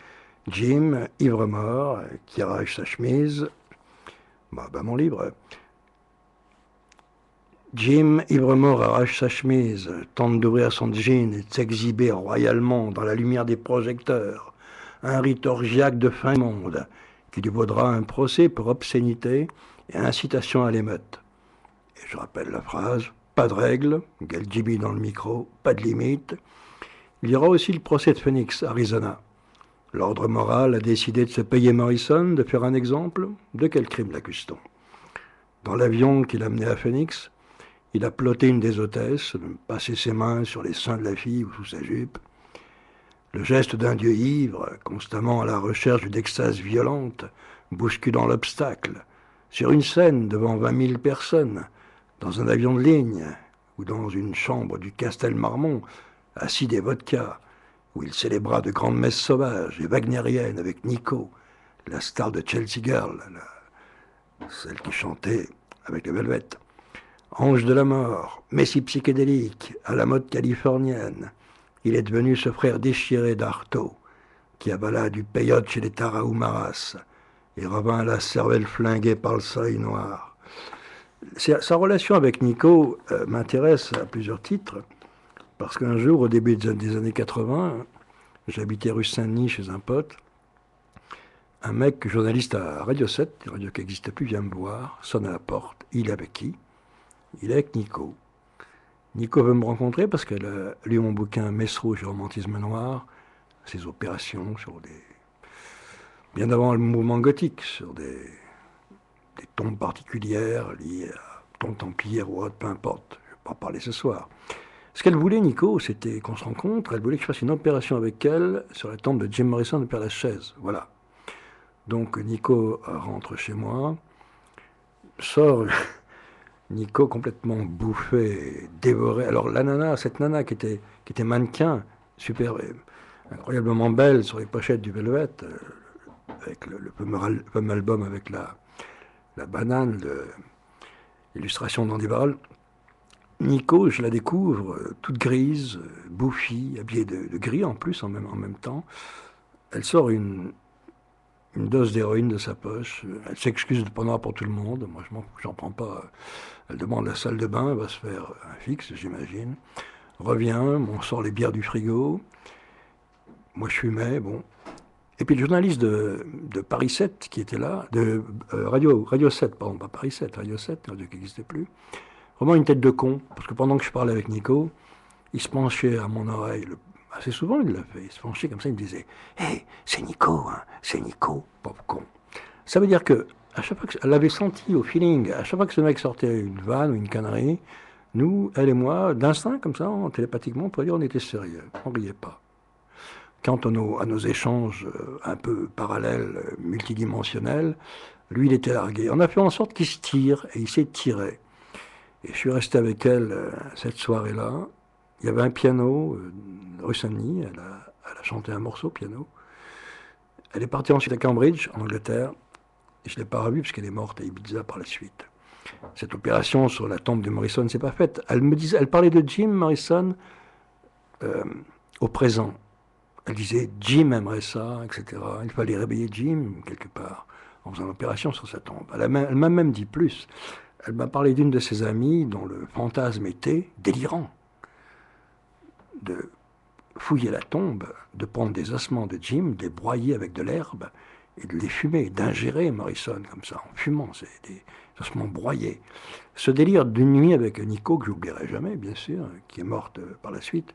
Jim, ivre-mort, qui arrache sa chemise. Bah, mon livre. Jim, ivre-mort, arrache sa chemise, tente d'ouvrir son jean et de s'exhiber royalement dans la lumière des projecteurs. Un rite orgiaque de fin monde, qui lui vaudra un procès pour obscénité et incitation à l'émeute. Et je rappelle la phrase, pas de règles, gueule Jimmy dans le micro, pas de limite. Il y aura aussi le procès de Phoenix, Arizona. L'ordre moral a décidé de se payer Morrison, de faire un exemple. De quel crime l'accuse-t-on? Dans l'avion qui l'amenait à Phoenix, il a ploté une des hôtesses, passé ses mains sur les seins de la fille ou sous sa jupe. Le geste d'un dieu ivre, constamment à la recherche d'une extase violente, bousculant l'obstacle, sur une scène devant 20 000 personnes, dans un avion de ligne, ou dans une chambre du Castel Marmont, assis des vodkas, où il célébra de grandes messes sauvages et wagnériennes avec Nico, la star de Chelsea Girl, celle qui chantait avec les Velvet. Ange de la mort, messie psychédélique, à la mode californienne, il est devenu ce frère déchiré d'Artaud, qui avala du peyote chez les Tarahumaras et revint à la cervelle flinguée par le soleil noir. Sa relation avec Nico m'intéresse à plusieurs titres, parce qu'un jour, au début des années 80, j'habitais rue Saint-Denis chez un pote. Un mec, journaliste à Radio 7, une radio qui n'existait plus, vient me voir, sonne à la porte. Il est avec qui? Il est avec Nico. Nico veut me rencontrer parce qu'elle a lu mon bouquin Messe rouge et romantisme noir, ses opérations sur des... bien avant le mouvement gothique, sur des tombes particulières liées à tombes templières ou autre, peu importe. Je ne vais pas en parler ce soir. Ce qu'elle voulait, Nico, c'était qu'on se rencontre. Elle voulait que je fasse une opération avec elle sur la tombe de Jim Morrison de Père-Lachaise. Voilà. Donc Nico rentre chez moi, sort Nico complètement bouffé, dévoré. Alors la nana, cette nana qui était mannequin, super, incroyablement belle sur les pochettes du Velvet, avec le fameux album avec la banane, l'illustration d'Andy Warhol. Nico, je la découvre toute grise, bouffie, habillée de gris en plus en même temps. Elle sort une dose d'héroïne de sa poche. Elle s'excuse de prendre pour tout le monde. Moi, j'en prends pas. Elle demande la salle de bain. Elle va se faire un fixe, j'imagine. Revient, on sort les bières du frigo. Moi, je fumais, bon. Et puis le journaliste de Paris 7 qui était là, de Radio 7, pardon, pas Paris 7, Radio 7, radio qui n'existait plus, vraiment une tête de con, parce que pendant que je parlais avec Nico, il se penchait à mon oreille, assez souvent il l'a fait, il se penchait comme ça, il me disait « Hé, c'est Nico, hein, c'est Nico, pauvre con ». Ça veut dire que à chaque fois qu'elle avait senti au feeling, à chaque fois que ce mec sortait une vanne ou une connerie, nous, elle et moi, d'instinct comme ça, télépathiquement, on pourrait dire on était sérieux, on riait pas. Quant à nos échanges un peu parallèles, multidimensionnels, lui, il était largué. On a fait en sorte qu'il se tire, et il s'est tiré. Et je suis resté avec elle cette soirée-là. Il y avait un piano, rue Saint-Denis, elle a chanté un morceau piano. Elle est partie ensuite à Cambridge, en Angleterre, et je ne l'ai pas revue parce qu'elle est morte à Ibiza par la suite. Cette opération sur la tombe de Morrison ne s'est pas faite. Elle parlait de Jim Morrison au présent. Elle disait Jim aimerait ça, etc. Il fallait réveiller Jim quelque part en faisant l'opération sur sa tombe. Elle m'a même dit plus. Elle m'a parlé d'une de ses amies dont le fantasme était délirant. De fouiller la tombe, de prendre des ossements de Jim, de les broyer avec de l'herbe et de les fumer, d'ingérer Morrison comme ça, en fumant, c'est des ossements broyés. Ce délire d'une nuit avec Nico, que j'oublierai jamais, bien sûr, qui est morte par la suite,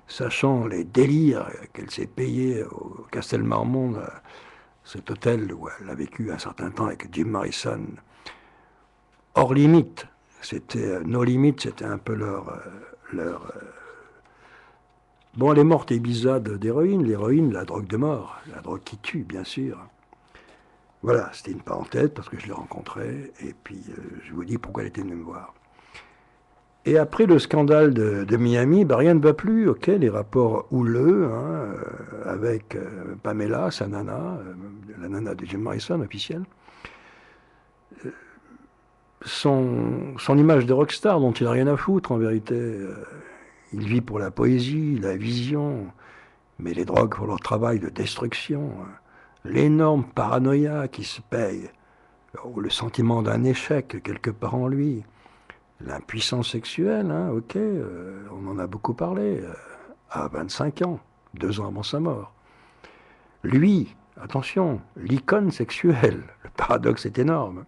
sachant les délires qu'elle s'est payés au Castel Marmont, cet hôtel où elle a vécu un certain temps avec Jim Morrison, hors limite, c'était nos limites, c'était un peu leur bon, elle est morte à Ibiza d'héroïne, l'héroïne, la drogue de mort, la drogue qui tue, bien sûr. Voilà, c'était une parenthèse parce que je l'ai rencontrée, et puis je vous dis pourquoi elle était venue me voir. Et après le scandale de Miami, bah, rien ne va plus, ok, les rapports houleux hein, avec Pamela, sa nana, la nana de Jim Morrison officielle. Son image de rockstar dont il n'a rien à foutre en vérité. Il vit pour la poésie, la vision, mais les drogues pour leur travail de destruction. L'énorme paranoïa qui se paye, ou le sentiment d'un échec quelque part en lui. L'impuissance sexuelle, hein, ok, on en a beaucoup parlé, à 25 ans, 2 ans avant sa mort. Lui, attention, l'icône sexuelle, le paradoxe est énorme.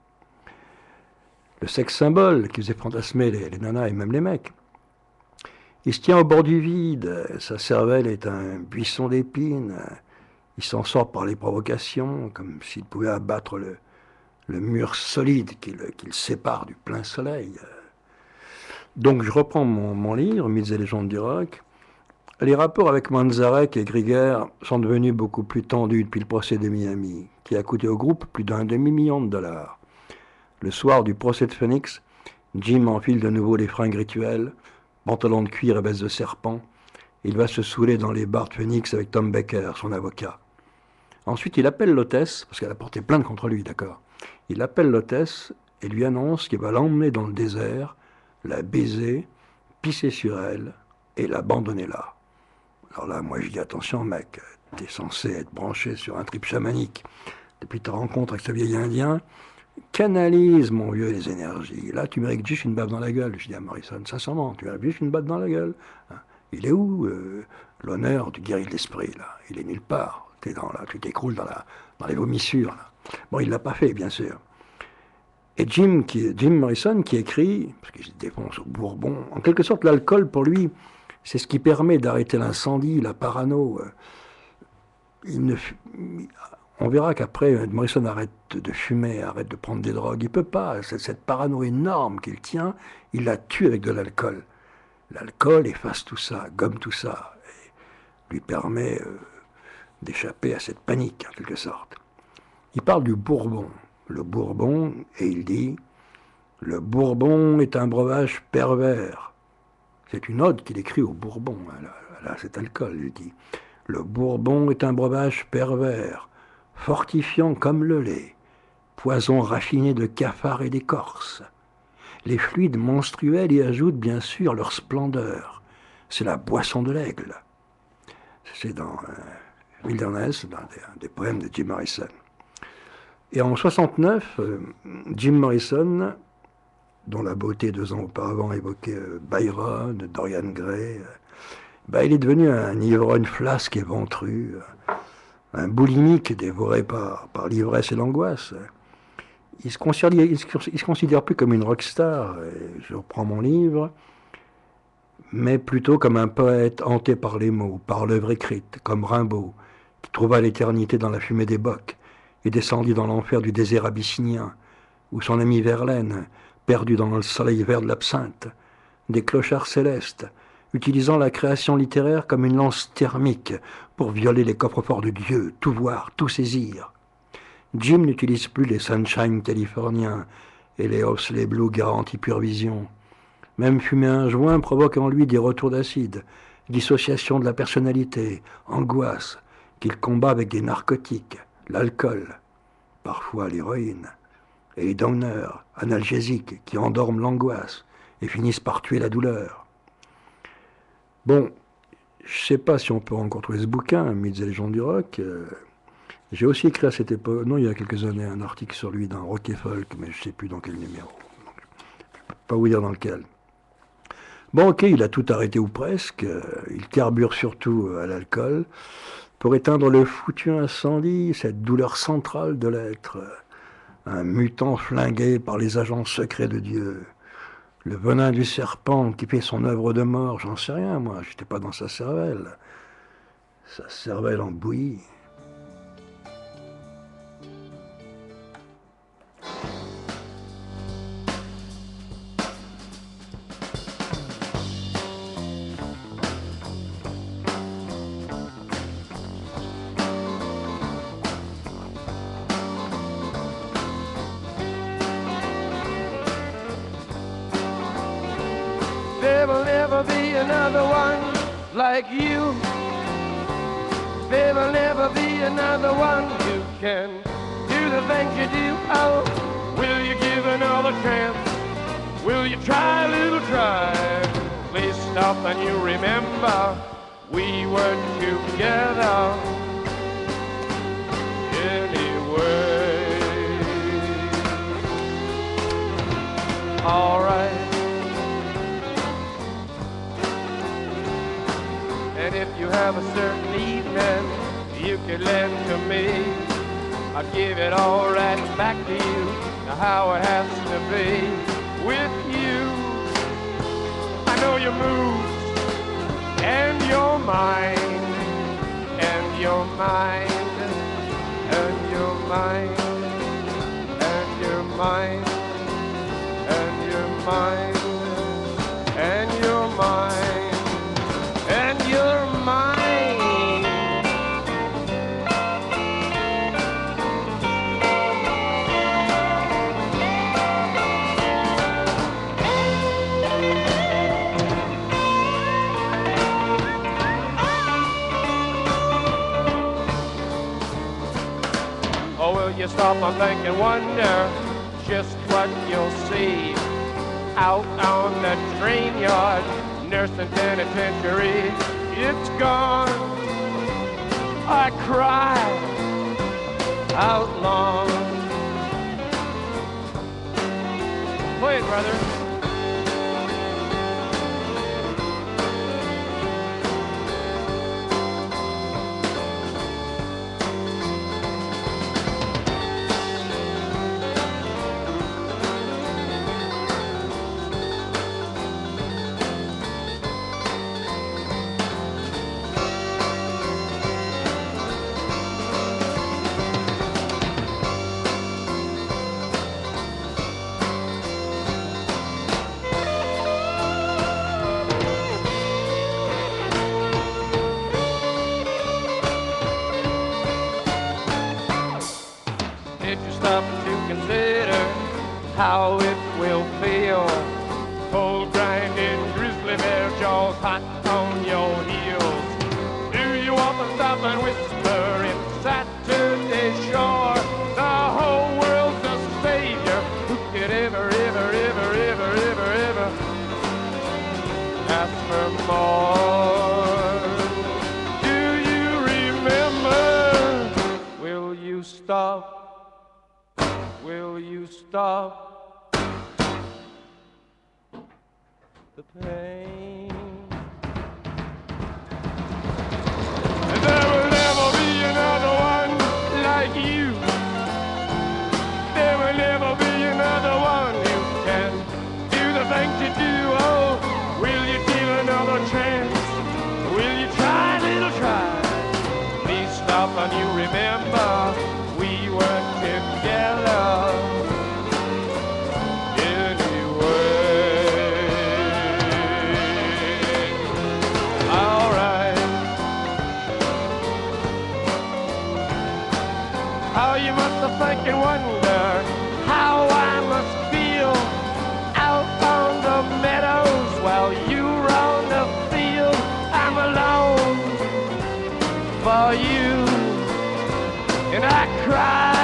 Le sexe symbole qui faisait fantasmer les nanas et même les mecs. Il se tient au bord du vide, sa cervelle est un buisson d'épines, il s'en sort par les provocations, comme s'il pouvait abattre le mur solide qui le sépare du plein soleil. Donc je reprends mon livre, Mythes et légendes du rock. Les rapports avec Manzarek et Grieger sont devenus beaucoup plus tendus depuis le procès de Miami, qui a coûté au groupe plus d'1 demi-million de dollars. Le soir du procès de Phoenix, Jim enfile de nouveau les fringues rituelles, pantalon de cuir et veste de serpent. Il va se saouler dans les bars de Phoenix avec Tom Baker, son avocat. Ensuite, il appelle l'hôtesse, parce qu'elle a porté plainte contre lui, d'accord. Il appelle l'hôtesse et lui annonce qu'il va l'emmener dans le désert, la baiser, pisser sur elle et l'abandonner là. Alors là, moi, je dis attention, mec, t'es censé être branché sur un trip chamanique. Depuis ta rencontre avec ce vieil Indien, canalise, mon vieux, les énergies. Là, tu mérites juste une baffe dans la gueule. Je dis à Morrison, sincèrement, tu mérites juste une baffe dans la gueule. Hein. Il est où l'honneur du guerrier de l'esprit, là? Il est nulle part. Tu t'écroules dans les vomissures, là. Bon, il l'a pas fait, bien sûr. Et Jim Morrison qui écrit, parce qu'il se défonce au Bourbon, en quelque sorte, l'alcool, pour lui, c'est ce qui permet d'arrêter l'incendie, la parano. On verra qu'après, Morrison arrête de fumer, arrête de prendre des drogues. Il ne peut pas. Cette parano énorme qu'il tient, il la tue avec de l'alcool. L'alcool efface tout ça, gomme tout ça, et lui permet d'échapper à cette panique, en quelque sorte. Il parle du Bourbon. Le Bourbon, et il dit « Le Bourbon est un breuvage pervers ». C'est une ode qu'il écrit au Bourbon, là, cet alcool, il dit « Le Bourbon est un breuvage pervers, fortifiant comme le lait, poison raffiné de cafards et d'écorce. Les fluides menstruels y ajoutent bien sûr leur splendeur. C'est la boisson de l'aigle. » C'est dans Wilderness, dans des poèmes de Jim Morrison. Et en 69, Jim Morrison, dont la beauté 2 ans auparavant évoquait Byron, Dorian Gray, il est devenu un ivrogne flasque et ventru, un boulimique dévoré par l'ivresse et l'angoisse. il se considère plus comme une rockstar, et je reprends mon livre, mais plutôt comme un poète hanté par les mots, par l'œuvre écrite, comme Rimbaud, qui trouva l'éternité dans la fumée des bocs et descendit dans l'enfer du désert abyssinien, ou son ami Verlaine, perdu dans le soleil vert de l'absinthe, des clochards célestes, utilisant la création littéraire comme une lance thermique pour violer les coffres-forts de Dieu, tout voir, tout saisir. Jim n'utilise plus les Sunshine californiens et les Hopsley Blue garantie pure vision. Même fumer un joint provoque en lui des retours d'acide, dissociation de la personnalité, angoisse, qu'il combat avec des narcotiques, l'alcool, parfois l'héroïne, et les downers, analgésiques, qui endorment l'angoisse et finissent par tuer la douleur. Bon, je ne sais pas si on peut encore trouver ce bouquin, Mythes et légendes du rock. J'ai aussi écrit à cette époque, non, il y a quelques années, un article sur lui dans Rock et Folk, mais je ne sais plus dans quel numéro. Donc, je ne peux pas vous dire dans lequel. Bon, ok, il a tout arrêté ou presque. Il carbure surtout à l'alcool pour éteindre le foutu incendie, cette douleur centrale de l'être. Un mutant flingué par les agents secrets de Dieu. Le venin du serpent qui fait son œuvre de mort, j'en sais rien, moi, j'étais pas dans sa cervelle. Sa cervelle en bouillie. There will never be another one like you. There will never be another one who can do the things you do. Oh, will you give another chance? Will you try a little try? Please stop and you remember we were together anyway. All right. And if you have a certain evening you could lend to me, I'll give it all right back to you, how it has to be with you. I know your moves and your mind and your mind and your mind and your mind and your mind and your mind. And you're mine. Oh, will you stop and think and wonder just what you'll see out on the train yard? Nursing penitentiary, it's gone. I cry out long. Play it, brother. Did you stop to consider how it will feel? Cold grinding grizzly bear jaws hot on your heels. Do you want to stop and whisper in Saturday shore? The whole world's a savior. Who could ever ask for more? Do you remember? Will you stop? Will you stop the pain? And there will never be another one like you. There will never nothing you remember. We were together anyway. Alright. How you must have think and wonder how I must feel out on the meadows while you roam the field. I'm alone for you, and I cry.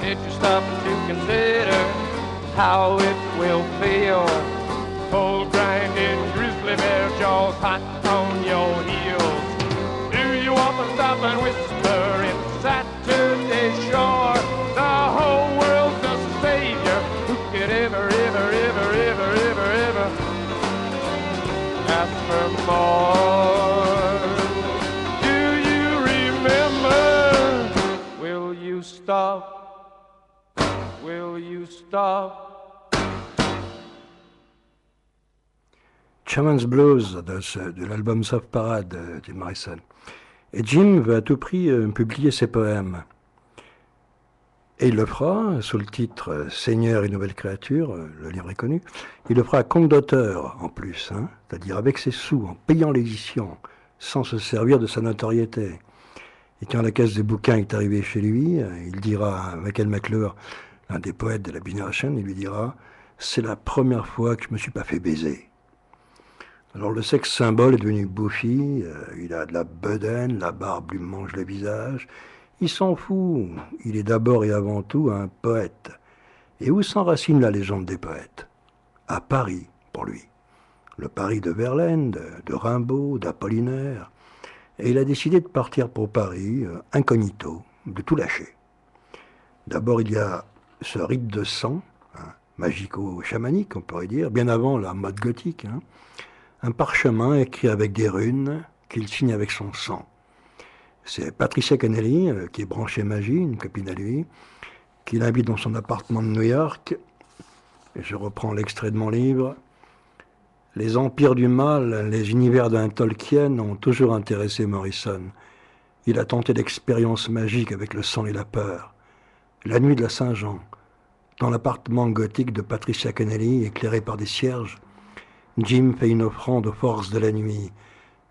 Did you stop to consider how it will feel? Cold grinding grizzly bear jaws hot on your heels. Do you want to stop and whisper in Saturday shore? The whole world's a savior. Who could ever ask for more? Do you remember? Will you stop? Will you stop? Shaman's Blues de l'album Soft Parade de Jim Morrison. Et Jim veut à tout prix publier ses poèmes. Et il le fera sous le titre Seigneur et Nouvelle Créature, le livre est connu. Il le fera à compte d'auteur en plus, hein, c'est-à-dire avec ses sous, en payant l'édition, sans se servir de sa notoriété. Et quand la caisse des bouquins est arrivée chez lui, il dira à Michael McClure, l'un des poètes de la Generation, il lui dira « C'est la première fois que je me suis pas fait baiser ». Alors le sexe symbole est devenu bouffi, il a de la bedaine, la barbe lui mange le visage. Il s'en fout, il est d'abord et avant tout un poète. Et où s'enracine la légende des poètes? À Paris, pour lui. Le Paris de Verlaine, de Rimbaud, d'Apollinaire. Et il a décidé de partir pour Paris, incognito, de tout lâcher. D'abord il y a ce rite de sang, hein, magico-chamanique on pourrait dire, bien avant la mode gothique, hein. Un parchemin écrit avec des runes qu'il signe avec son sang. C'est Patricia Connelly, qui est branchée magie, une copine à lui, qui l'invite dans son appartement de New York. Et je reprends l'extrait de mon livre. Les empires du mal, les univers d'un Tolkien ont toujours intéressé Morrison. Il a tenté l'expérience magique avec le sang et la peur. La nuit de la Saint-Jean, dans l'appartement gothique de Patricia Connelly, éclairé par des cierges, Jim fait une offrande aux forces de la nuit,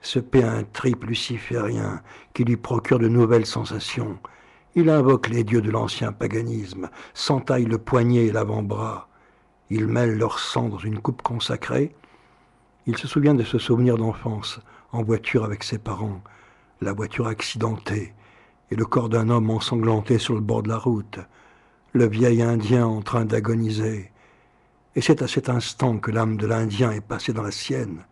se paie un trip luciférien qui lui procure de nouvelles sensations. Il invoque les dieux de l'ancien paganisme, s'entaille le poignet et l'avant-bras. Il mêle leur sang dans une coupe consacrée. Il se souvient de ce souvenir d'enfance, en voiture avec ses parents, la voiture accidentée et le corps d'un homme ensanglanté sur le bord de la route, le vieil Indien en train d'agoniser. Et c'est à cet instant que l'âme de l'Indien est passée dans la sienne.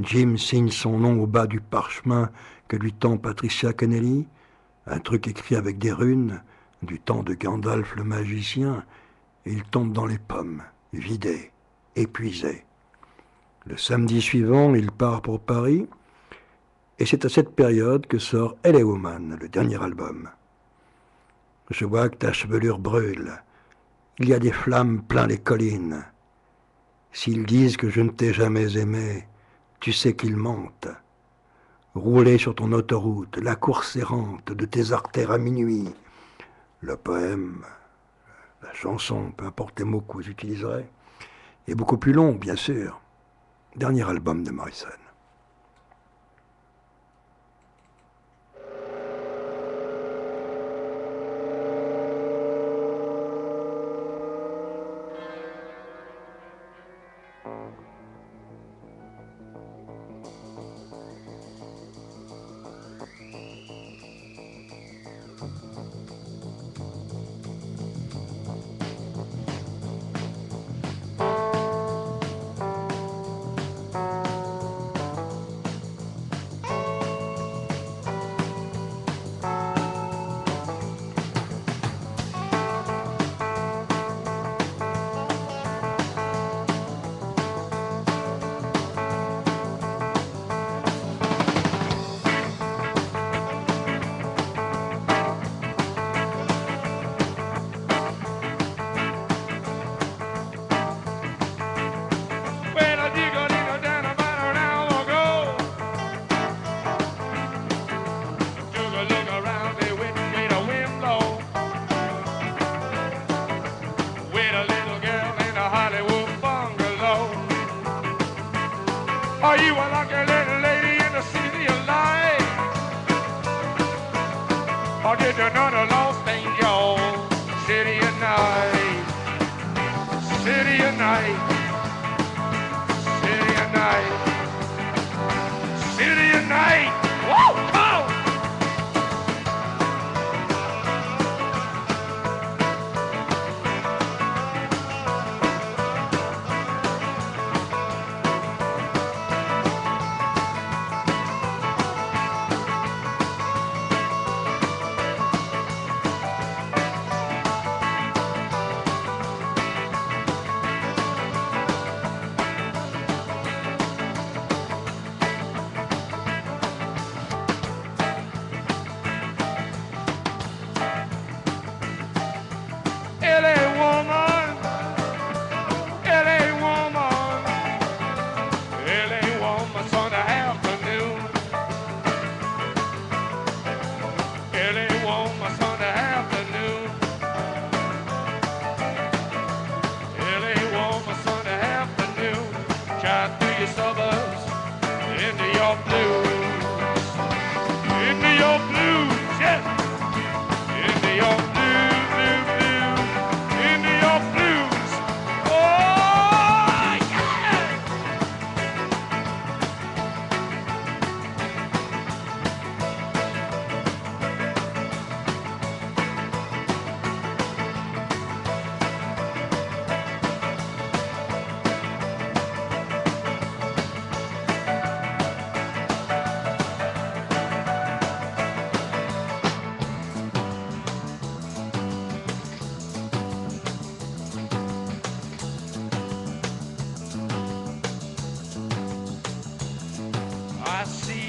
Jim signe son nom au bas du parchemin que lui tend Patricia Connelly, un truc écrit avec des runes, du temps de Gandalf le magicien, et il tombe dans les pommes, vidé, épuisé. Le samedi suivant, il part pour Paris, et c'est à cette période que sort LA Woman, le dernier album. Je vois que ta chevelure brûle. Il y a des flammes plein les collines. S'ils disent que je ne t'ai jamais aimé, tu sais qu'ils mentent. Rouler sur ton autoroute, la course errante de tes artères à minuit. Le poème, la chanson, peu importe les mots que vous utiliserez, est beaucoup plus long, bien sûr. Dernier album de Morrison.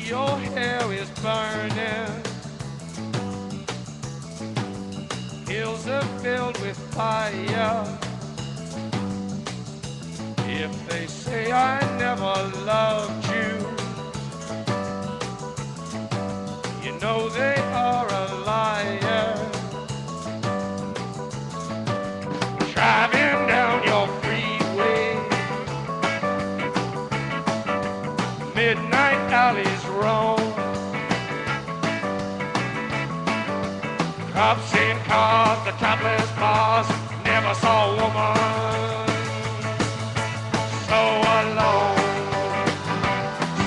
your hair is burning. Hills are filled with fire. If they say I never loved you, you know they are a liar. Driving down your freeway, midnight alleys roam. Cops in cars, the topless bars, never saw a woman so alone,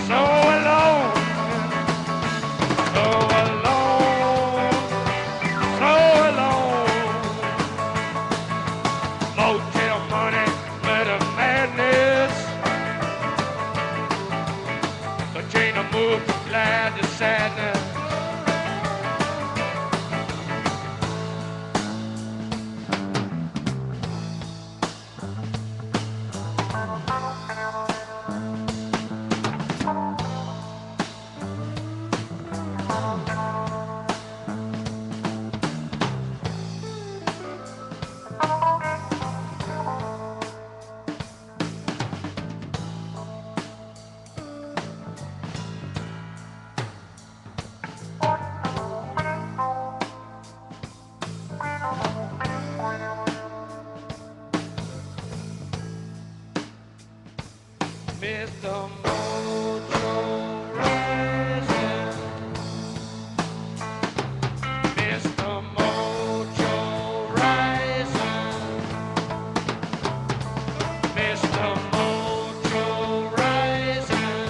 so alone, so alone, so alone. Motel money, murder madness. The chain of moved from glad to sadness. Mr. Mojo Rising, Mr. Mojo Rising, Mr. Mojo Rising,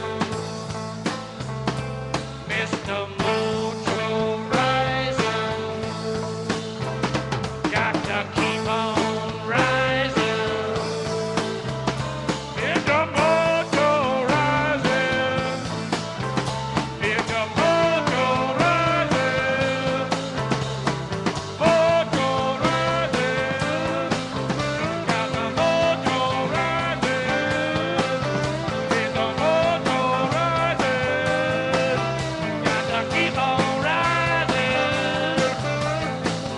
Mr. Mojo Rising, got to keep on rising. Mr. Mojo Rising, Mr. Mojo Rising, Mojo Rising, got the Mojo Rising, Mr. Mojo Rising, got to keep on rising,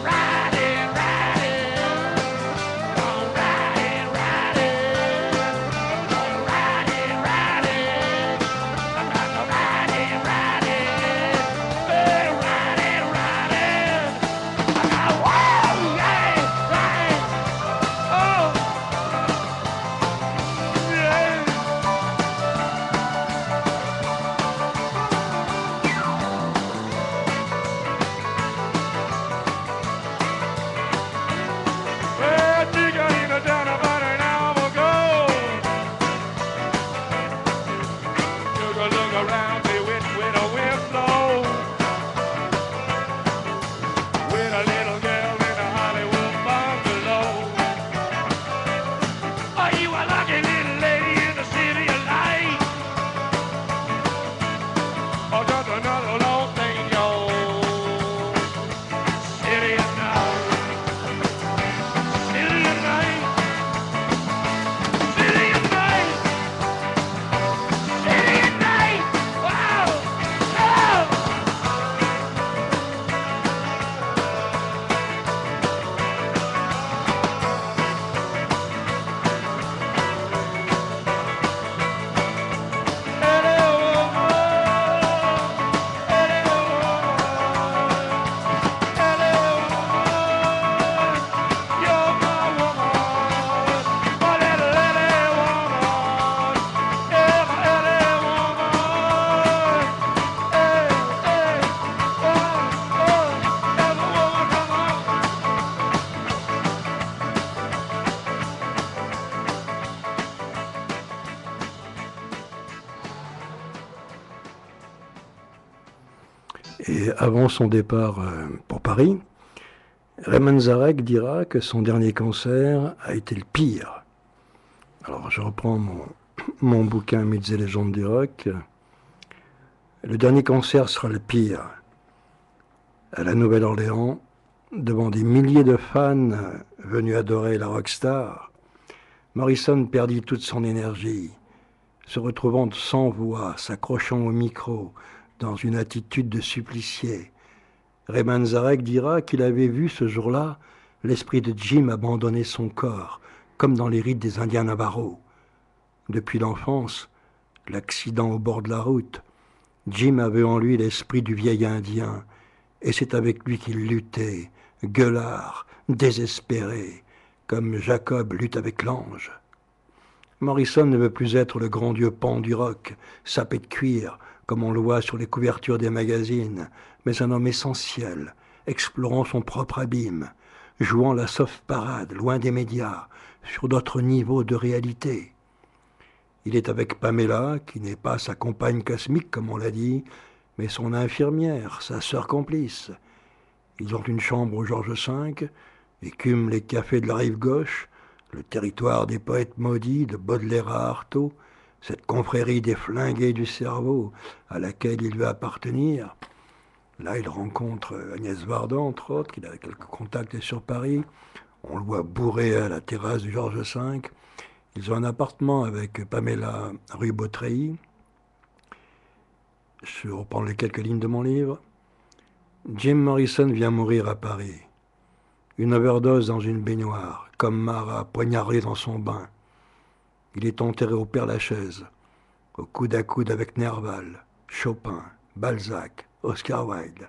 riding, riding, on riding, riding. Riding, riding, I'm not no riding, riding, hey, riding, riding. I got whoa, yeah, right. Oh, yeah. Well, I think I ain't done about an hour ago. Took a look around me with a wind blow, with a little girl in a Hollywood bungalow. Are you a lucky little lady in the city of light? Or just another long thing in your city of night? City of night, city of night. City at night! Wow! Oh! Et avant son départ pour Paris, Raymond Zarek dira que son dernier concert a été le pire. Alors je reprends mon bouquin Mythes et légendes du rock. Le dernier concert sera le pire. À la Nouvelle-Orléans, devant des milliers de fans venus adorer la rockstar, Morrison perdit toute son énergie, se retrouvant sans voix, s'accrochant au micro, dans une attitude de supplicié. Ray Manzarek dira qu'il avait vu ce jour-là l'esprit de Jim abandonner son corps, comme dans les rites des Indiens Navarros. Depuis l'enfance, l'accident au bord de la route, Jim avait en lui l'esprit du vieil Indien, et c'est avec lui qu'il luttait, gueulard, désespéré, comme Jacob lutte avec l'ange. Morrison ne veut plus être le grand dieu pan du rock, sapé de cuir, comme on le voit sur les couvertures des magazines, mais un homme essentiel, explorant son propre abîme, jouant la soft parade, loin des médias, sur d'autres niveaux de réalité. Il est avec Pamela, qui n'est pas sa compagne cosmique, comme on l'a dit, mais son infirmière, sa sœur complice. Ils ont une chambre au Georges V, écument les cafés de la rive gauche, le territoire des poètes maudits de Baudelaire à Artaud, cette confrérie des flingués du cerveau à laquelle il veut appartenir. Là, il rencontre Agnès Varda, entre autres, qu'il a quelques contacts sur Paris. On le voit bourré à la terrasse du Georges V. Ils ont un appartement avec Pamela rue Beautreilly. Je reprends les quelques lignes de mon livre. Jim Morrison vient mourir à Paris. Une overdose dans une baignoire, comme Mara poignardée dans son bain. Il est enterré au Père-Lachaise, au coude à coude avec Nerval, Chopin, Balzac, Oscar Wilde.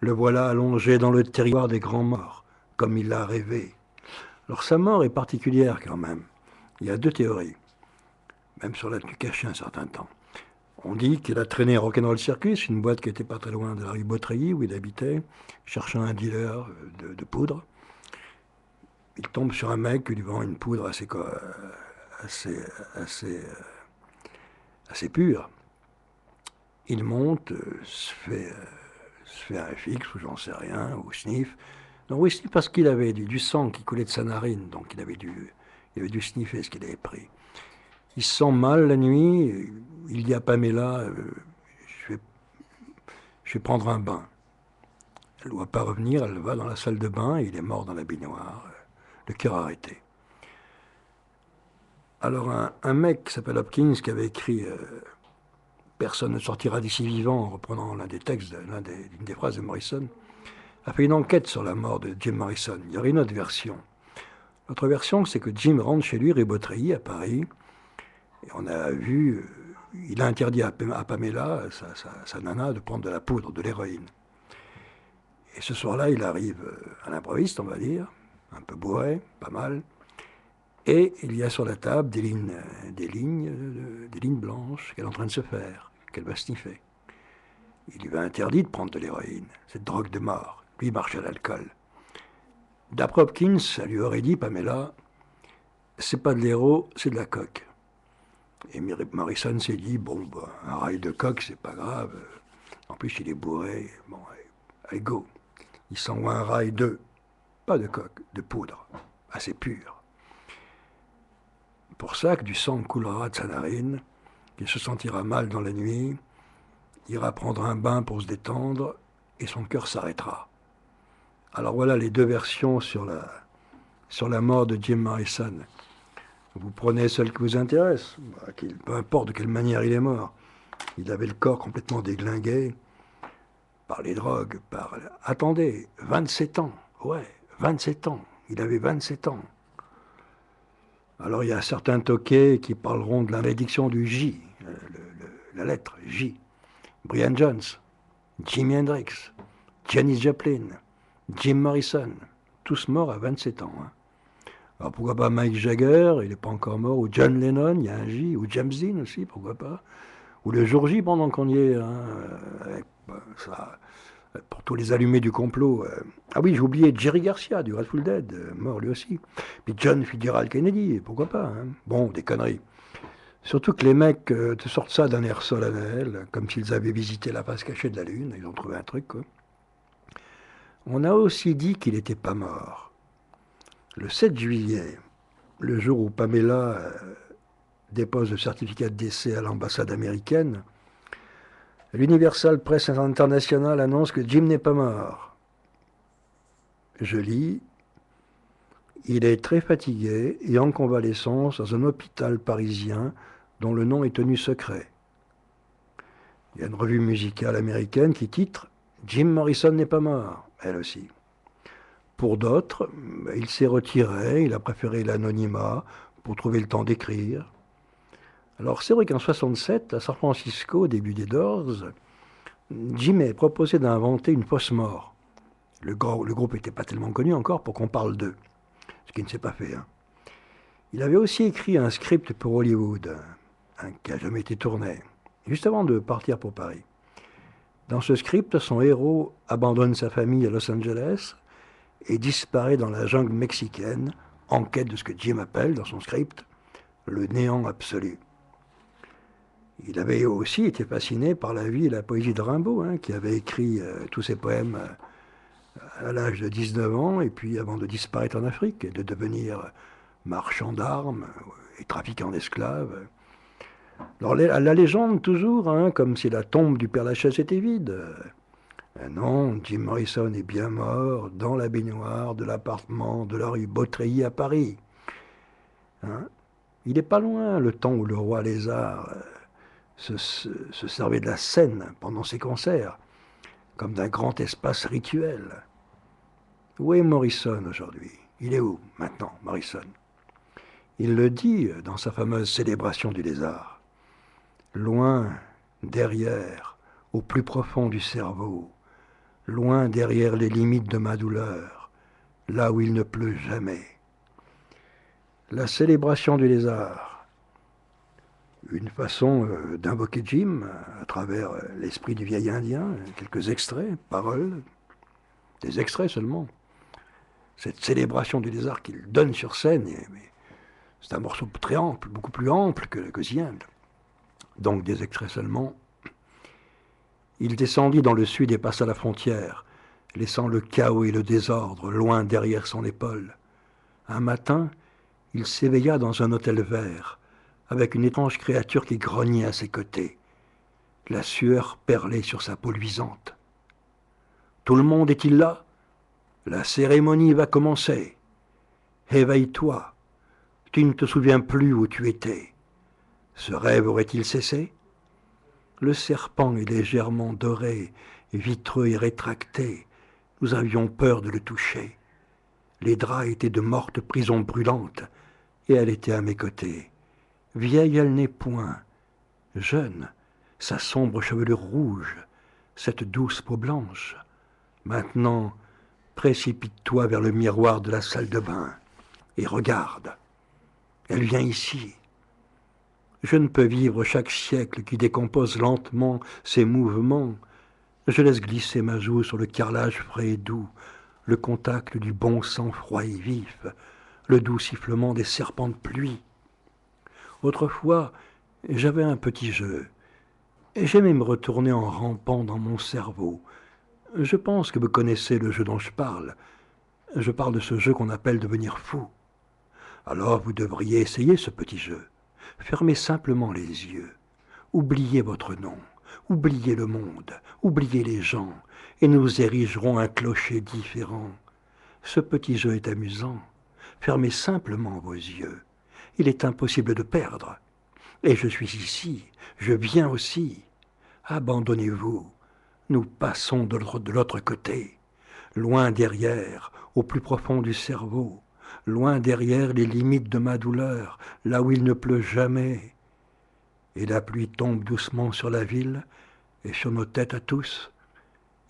Le voilà allongé dans le territoire des grands morts, comme il l'a rêvé. Alors sa mort est particulière quand même. Il y a deux théories, même sur la caché un certain temps. On dit qu'il a traîné à Rock'n'Roll Circus, une boîte qui n'était pas très loin de la rue Beautreilly, où il habitait, cherchant un dealer de poudre. Il tombe sur un mec qui lui vend une poudre assez pure. Il monte, se fait un fixe, ou j'en sais rien, ou sniff. Non, oui, sniff parce qu'il avait du sang qui coulait de sa narine, donc il avait dû sniffer ce qu'il avait pris. Il se sent mal la nuit, il dit à Pamela, je vais prendre un bain. Elle ne doit pas revenir, elle va dans la salle de bain, et il est mort dans la baignoire, le cœur arrêté. Alors un mec qui s'appelle Hopkins, qui avait écrit « Personne ne sortira d'ici vivant » en reprenant l'une des phrases de Morrison, a fait une enquête sur la mort de Jim Morrison. Il y aurait une autre version. L'autre version, c'est que Jim rentre chez lui, rue Beautreilly, à Paris, et on a vu, il a interdit à Pamela, sa nana, de prendre de la poudre, de l'héroïne. Et ce soir-là, il arrive à l'improviste, on va dire, un peu bourré, pas mal, et il y a sur la table des lignes blanches qu'elle est en train de se faire, qu'elle va sniffer. Il lui a interdit de prendre de l'héroïne, cette drogue de mort. Lui, il marche à l'alcool. D'après Hopkins, ça lui aurait dit, Pamela, c'est pas de l'héros, c'est de la coke. Et Morrison s'est dit, bon, bah, un rail de coke, c'est pas grave. En plus, il est bourré. Bon, allez, go. Il s'envoie un rail pas de coke, de poudre, assez pure. Pour ça que du sang coulera de sa narine, qu'il se sentira mal dans la nuit, ira prendre un bain pour se détendre, et son cœur s'arrêtera. Alors voilà les deux versions sur la mort de Jim Morrison. Vous prenez celle qui vous intéresse, peu importe de quelle manière il est mort. Il avait le corps complètement déglingué par les drogues, Attendez, 27 ans, ouais, 27 ans, il avait 27 ans. Alors il y a certains toqués qui parleront de la malédiction du J, la lettre J. Brian Jones, Jimi Hendrix, Janis Joplin, Jim Morrison, tous morts à 27 ans. Hein. Alors pourquoi pas Mike Jagger, il n'est pas encore mort, ou John Lennon, il y a un J, ou James Dean aussi, pourquoi pas, ou le jour J pendant qu'on y est, hein, ça, pour tous les allumés du complot. Ah oui, j'ai oublié Jerry Garcia du Grateful Dead, mort lui aussi. Puis John Fitzgerald Kennedy, pourquoi pas. Hein. Bon, des conneries. Surtout que les mecs te sortent ça d'un air solennel, comme s'ils avaient visité la face cachée de la Lune, ils ont trouvé un truc, quoi. On a aussi dit qu'il n'était pas mort. Le 7 juillet, le jour où Pamela dépose le certificat de décès à l'ambassade américaine, l'Universal Press International annonce que Jim n'est pas mort. Je lis, il est très fatigué et en convalescence dans un hôpital parisien dont le nom est tenu secret. Il y a une revue musicale américaine qui titre « Jim Morrison n'est pas mort », elle aussi. Pour d'autres, il s'est retiré, il a préféré l'anonymat pour trouver le temps d'écrire. Alors c'est vrai qu'en 67, à San Francisco, au début des Doors, Jim a proposé d'inventer une fausse mort. Le groupe n'était pas tellement connu encore pour qu'on parle d'eux, ce qui ne s'est pas fait. Hein. Il avait aussi écrit un script pour Hollywood, qui n'a jamais été tourné, juste avant de partir pour Paris. Dans ce script, son héros abandonne sa famille à Los Angeles et disparaît dans la jungle mexicaine, en quête de ce que Jim appelle, dans son script, le néant absolu. Il avait aussi été fasciné par la vie et la poésie de Rimbaud, qui avait écrit tous ses poèmes à l'âge de 19 ans, et puis avant de disparaître en Afrique, et de devenir marchand d'armes et trafiquant d'esclaves. Alors la légende toujours, comme si la tombe du Père Lachaise était vide. Non, Jim Morrison est bien mort dans la baignoire de l'appartement de la rue Beautreillis à Paris. Il n'est pas loin le temps où le roi Lézard se servait de la scène pendant ses concerts, comme d'un grand espace rituel. Où est Morrison aujourd'hui? Il est où maintenant, Morrison? Il le dit dans sa fameuse célébration du lézard. Loin derrière, au plus profond du cerveau, loin derrière les limites de ma douleur, là où il ne pleut jamais. La célébration du lézard, une façon d'invoquer Jim à travers l'esprit du vieil Indien, quelques extraits, paroles, des extraits seulement. Cette célébration du lézard qu'il donne sur scène, c'est un morceau très ample, beaucoup plus ample que The End. Donc des extraits seulement. Il descendit dans le sud et passa la frontière, laissant le chaos et le désordre loin derrière son épaule. Un matin, il s'éveilla dans un hôtel vert, avec une étrange créature qui grognait à ses côtés. La sueur perlait sur sa peau luisante. « Tout le monde est-il là? La cérémonie va commencer. Éveille-toi. Tu ne te souviens plus où tu étais. Ce rêve aurait-il cessé? Le serpent est légèrement doré, vitreux et rétracté. Nous avions peur de le toucher. Les draps étaient de mortes prisons brûlantes, et elle était à mes côtés. Vieille, elle n'est point. Jeune, sa sombre chevelure rouge, cette douce peau blanche. Maintenant, précipite-toi vers le miroir de la salle de bain, et regarde. Elle vient ici. Je ne peux vivre chaque siècle qui décompose lentement ses mouvements. Je laisse glisser ma joue sur le carrelage frais et doux, le contact du bon sang froid et vif, le doux sifflement des serpents de pluie. Autrefois, j'avais un petit jeu. J'aimais me retourner en rampant dans mon cerveau. Je pense que vous connaissez le jeu dont je parle. Je parle de ce jeu qu'on appelle devenir fou. Alors vous devriez essayer ce petit jeu. Fermez simplement les yeux. Oubliez votre nom. Oubliez le monde. Oubliez les gens. Et nous érigerons un clocher différent. Ce petit jeu est amusant. Fermez simplement vos yeux. Il est impossible de perdre. Et je suis ici. Je viens aussi. Abandonnez-vous. Nous passons de l'autre côté. Loin derrière, au plus profond du cerveau. Loin derrière les limites de ma douleur, là où il ne pleut jamais. Et la pluie tombe doucement sur la ville et sur nos têtes à tous.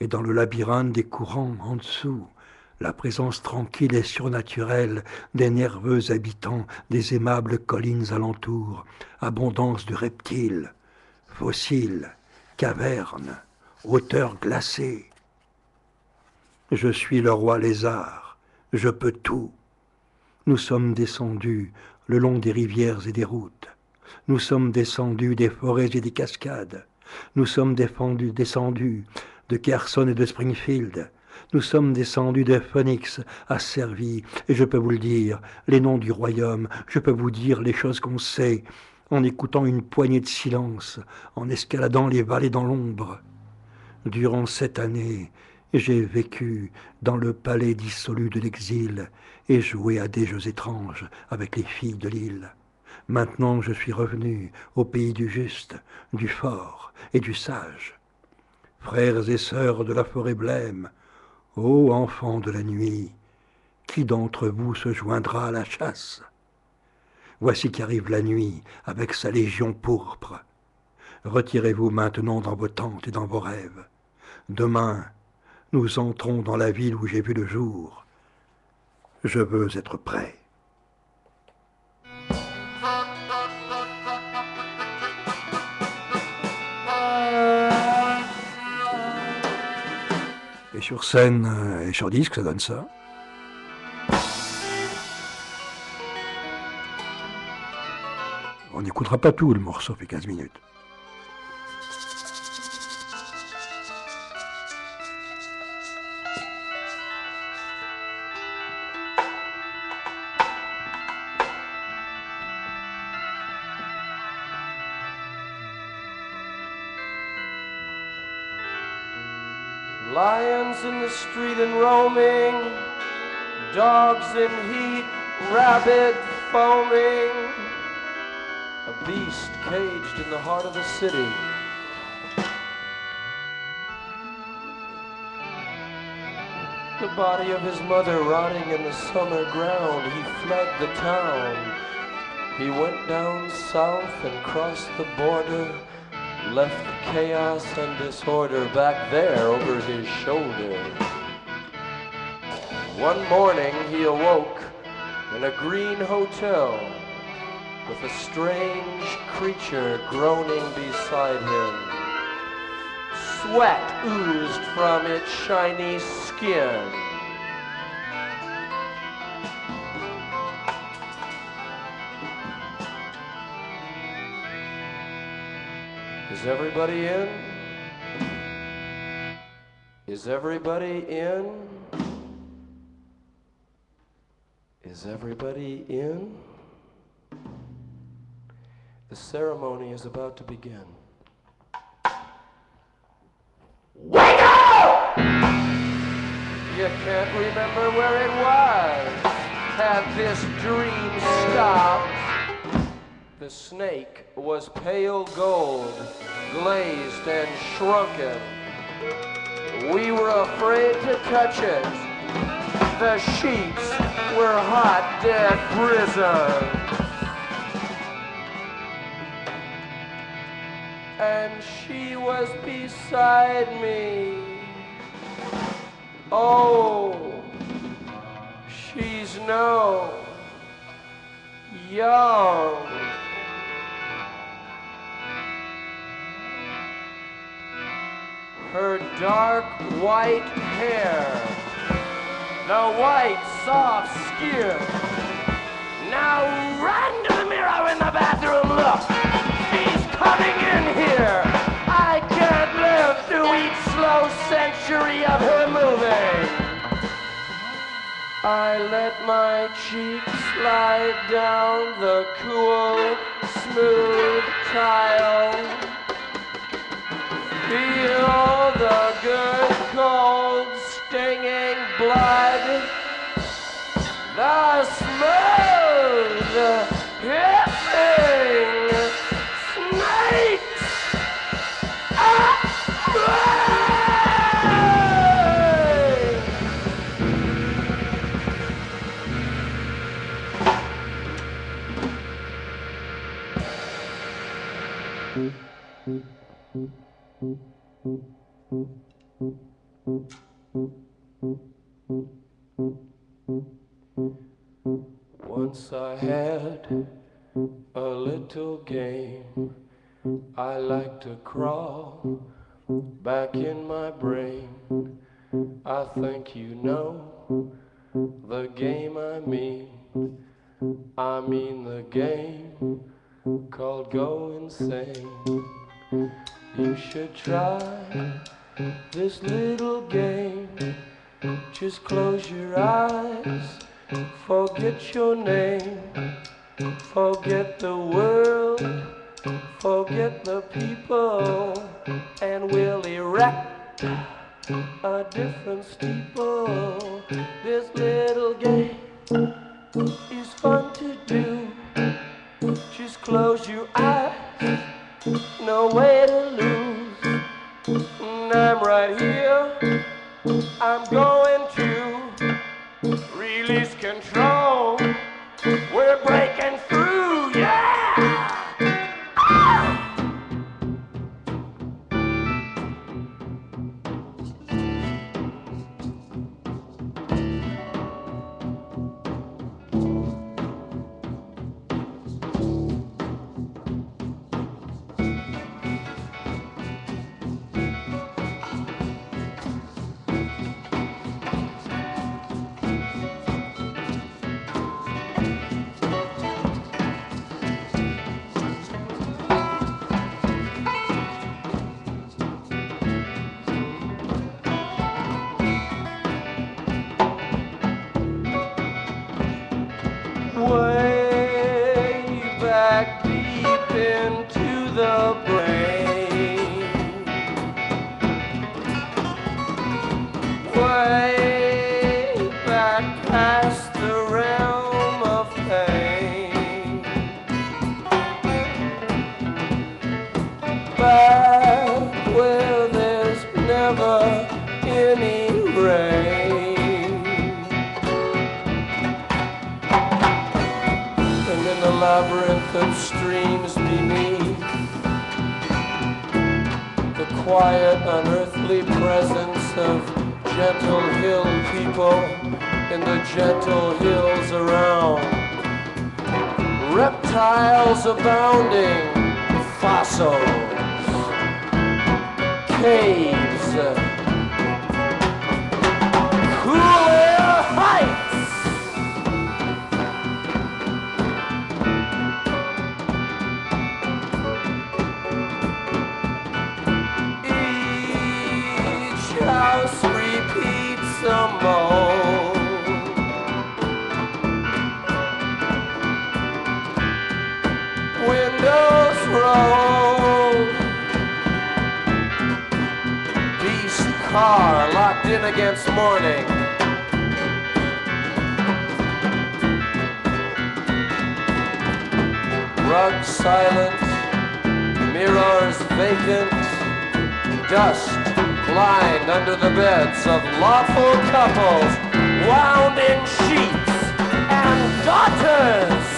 Et dans le labyrinthe des courants en dessous, la présence tranquille et surnaturelle des nerveux habitants des aimables collines alentour, abondance de reptiles, fossiles, cavernes, hauteurs glacées. Je suis le roi lézard, je peux tout. Nous sommes descendus le long des rivières et des routes. Nous sommes descendus des forêts et des cascades. Nous sommes descendus de Carson et de Springfield. Nous sommes descendus de Phoenix à Servie. Et je peux vous le dire, les noms du royaume, je peux vous dire les choses qu'on sait, en écoutant une poignée de silence, en escaladant les vallées dans l'ombre. Durant cette année, j'ai vécu dans le palais dissolu de l'exil et joué à des jeux étranges avec les filles de l'île. Maintenant je suis revenu au pays du juste, du fort et du sage. Frères et sœurs de la forêt blême, ô enfants de la nuit, qui d'entre vous se joindra à la chasse? Voici qu'arrive la nuit avec sa légion pourpre. Retirez-vous maintenant dans vos tentes et dans vos rêves. Demain, nous entrons dans la ville où j'ai vu le jour. Je veux être prêt. Et sur scène et sur disque, ça donne ça. On n'écoutera pas tout, le morceau fait 15 minutes. Lions in the street and roaming, dogs in heat, rabid foaming, a beast caged in the heart of the city. The body of his mother rotting in the summer ground, he fled the town. He went down south and crossed the border, left the chaos and disorder back there over his shoulder. One morning he awoke in a green hotel with a strange creature groaning beside him. Sweat oozed from its shiny skin. Is everybody in? Is everybody in? Is everybody in? The ceremony is about to begin. Wake up! You can't remember where it was. Had this dream stopped? The snake was pale gold, glazed and shrunken. We were afraid to touch it. The sheets were hot, dead prison. And she was beside me. Oh, she's no young. Her dark white hair, the white soft skin. Now run to the mirror in the bathroom, look, she's coming in here. I can't live through each slow century of her moving. I let my cheeks slide down the cool, smooth tile. Feel the good, cold, stinging blood. The smooth, hissing snakes. Once I had a little game. I like to crawl back in my brain. I think you know the game I mean. I mean the game called Go Insane. You should try this little game. Just close your eyes, forget your name, forget the world, forget the people, and we'll erect a different steeple. This little game is fun to do. Just release control. We're breaking through, yeah! Way back deep into the brain, way back past the realm of pain, back where there's never any rain. The labyrinth of streams beneath, the quiet, unearthly presence of gentle hill people in the gentle hills around. Reptiles abounding, fossils, caves, cool air heights. House repeats some more. Windows roll. Beast car locked in against morning. Rug silent, mirrors vacant, dust blind under the beds of lawful couples, wound in sheets, and daughters,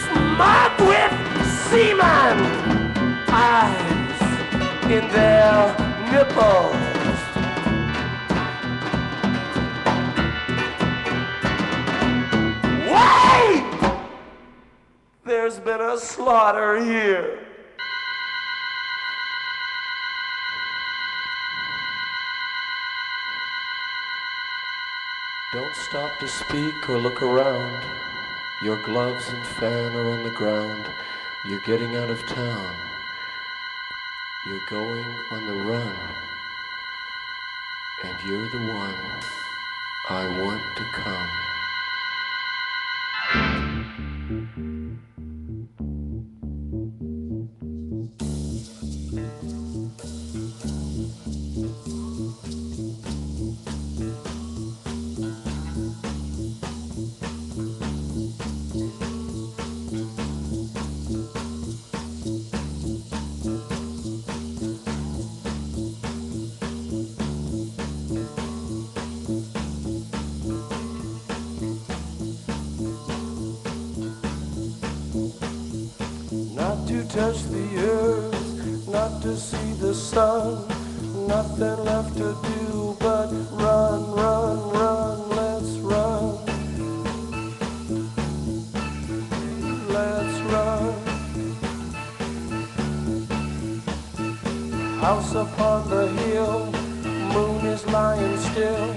smug with semen, eyes in their nipples. Wait! There's been a slaughter here. Don't stop to speak or look around. Your gloves and fan are on the ground. You're getting out of town. You're going on the run. And you're the one I want to come. Touch the earth, not to see the sun, nothing left to do but run, run, run, let's run. Let's run. House upon the hill, moon is lying still,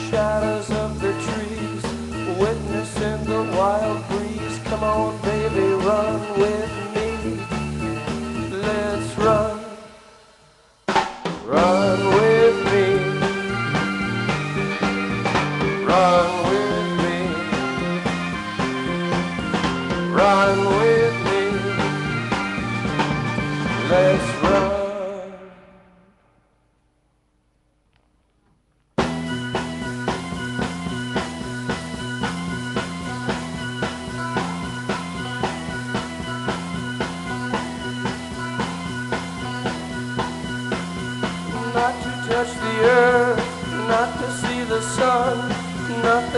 shadows of the trees, witnessing the wild breeze. Come on, baby, run with me. Let's run, run with me, run with me, run with me, let's run.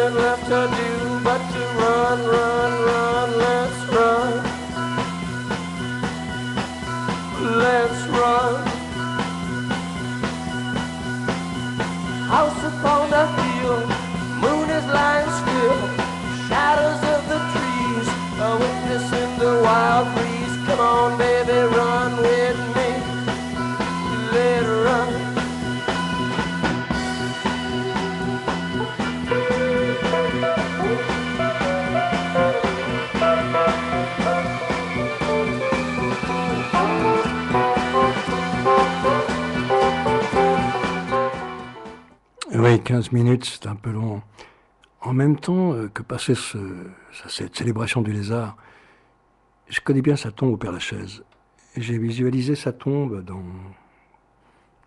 nothing left to do but to run, run, run, let's run. Let's run. House upon the hill, moon is lying still. Shadows of the trees, a witness in the wild breeze. Come on, baby, run with me. Let her run. Oui, 15 minutes, c'est un peu long. En même temps que passer cette célébration du lézard, je connais bien sa tombe au Père-Lachaise. J'ai visualisé sa tombe dans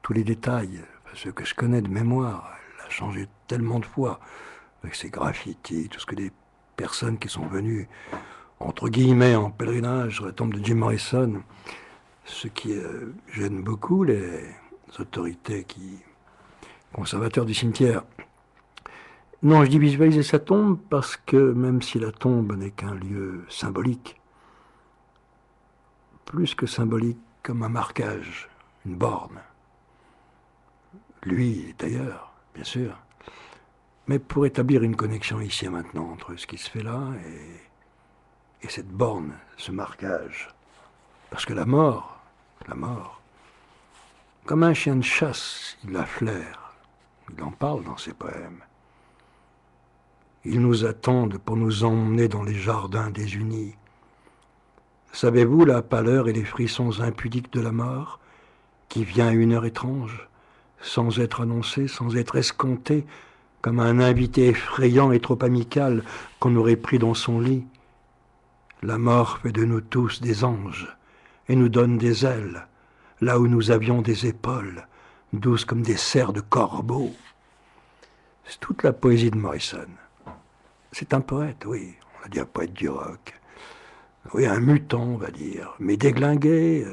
tous les détails, ceux que je connais de mémoire. Elle a changé tellement de fois, avec ses graffitis, tout ce que des personnes qui sont venues, entre guillemets, en pèlerinage sur la tombe de Jim Morrison, ce qui gêne beaucoup les autorités conservateurs du cimetière. Non, je dis visualiser sa tombe parce que même si la tombe n'est qu'un lieu symbolique, plus que symbolique, comme un marquage, une borne. Lui, d'ailleurs, bien sûr, mais pour établir une connexion ici et maintenant entre ce qui se fait là et cette borne, ce marquage. Parce que la mort, comme un chien de chasse, il la flaire. Il en parle dans ses poèmes. Ils nous attendent pour nous emmener dans les jardins désunis. Savez-vous la pâleur et les frissons impudiques de la mort, qui vient à une heure étrange, sans être annoncé, sans être escompté, comme un invité effrayant et trop amical qu'on aurait pris dans son lit. La mort fait de nous tous des anges et nous donne des ailes, là où nous avions des épaules, douces comme des serres de corbeaux. C'est toute la poésie de Morrison. C'est un poète, oui, on a dit un poète du rock. Oui, un mutant, on va dire, mais déglingué,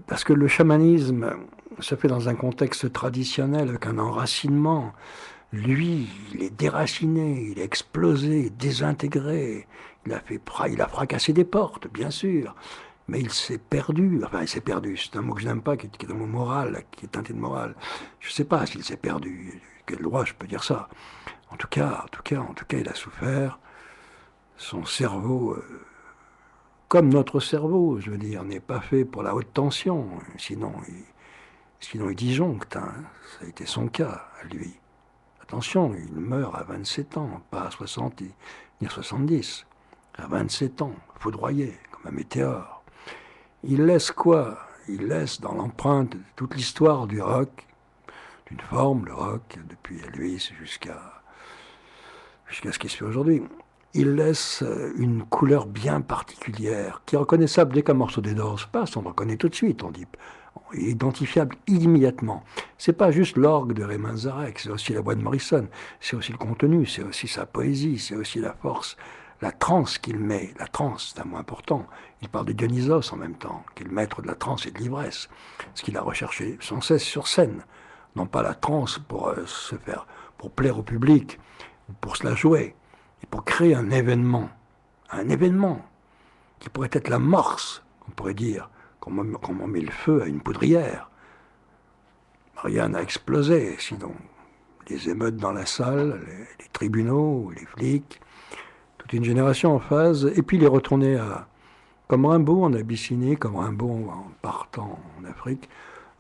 parce que le chamanisme se fait dans un contexte traditionnel, avec un enracinement. Lui, il est déraciné, il est explosé, désintégré. Il a fracassé des portes, bien sûr, mais il s'est perdu. Enfin, il s'est perdu, c'est un mot que je n'aime pas, qui est un mot moral, qui est teinté de morale. Je ne sais pas s'il s'est perdu. Quel droit je peux dire ça? En tout cas, il a souffert. Son cerveau, comme notre cerveau, je veux dire, n'est pas fait pour la haute tension. Sinon il disjoncte. Hein. Ça a été son cas, à lui. Attention, il meurt à 27 ans, pas à 60 ni à 70. À 27 ans, foudroyé, comme un météore. Il laisse quoi? Il laisse dans l'empreinte toute l'histoire du rock, d'une forme, le rock, depuis Elvis jusqu'à ce qui se fait aujourd'hui. Il laisse une couleur bien particulière, qui est reconnaissable dès qu'un morceau des Doors passe, on le reconnaît tout de suite, on dit, identifiable immédiatement. C'est pas juste l'orgue de Ray Manzarek, c'est aussi la voix de Morrison, c'est aussi le contenu, c'est aussi sa poésie, c'est aussi la force, la transe qu'il met. La transe, c'est un mot important. Il parle de Dionysos en même temps, qui est le maître de la transe et de l'ivresse, ce qu'il a recherché sans cesse sur scène. Non pas la transe pour pour plaire au public, pour se la jouer, et pour créer un événement qui pourrait être l'amorce, on pourrait dire, comme on met le feu à une poudrière. Rien n'a explosé, sinon les émeutes dans la salle, les tribunaux, les flics, toute une génération en phase, et puis il est retourné comme Rimbaud en Abyssinie, comme Rimbaud en partant en Afrique,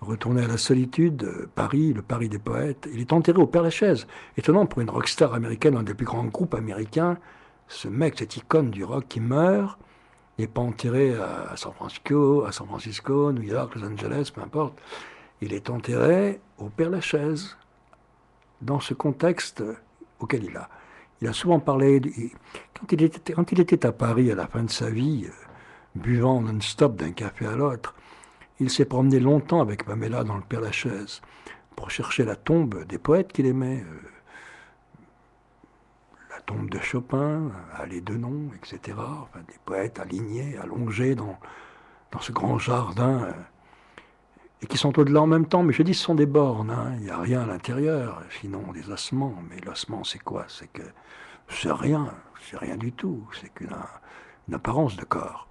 retourné à la solitude, Paris, le Paris des poètes. Il est enterré au Père-Lachaise. Étonnant pour une rockstar américaine, un des plus grands groupes américains, ce mec, cette icône du rock qui meurt, n'est pas enterré à San Francisco, New York, Los Angeles, peu importe. Il est enterré au Père-Lachaise, dans ce contexte auquel il a souvent parlé. Quand il était à Paris à la fin de sa vie, buvant non-stop d'un café à l'autre, il s'est promené longtemps avec Pamela dans le Père-Lachaise pour chercher la tombe des poètes qu'il aimait. La tombe de Chopin, Allée de Nom, etc. Enfin, des poètes alignés, allongés dans ce grand jardin et qui sont au-delà en même temps. Mais je dis, ce sont des bornes, hein. Il n'y a rien à l'intérieur, sinon des ossements. Mais l'ossement, c'est quoi? C'est rien du tout. C'est une apparence de corps.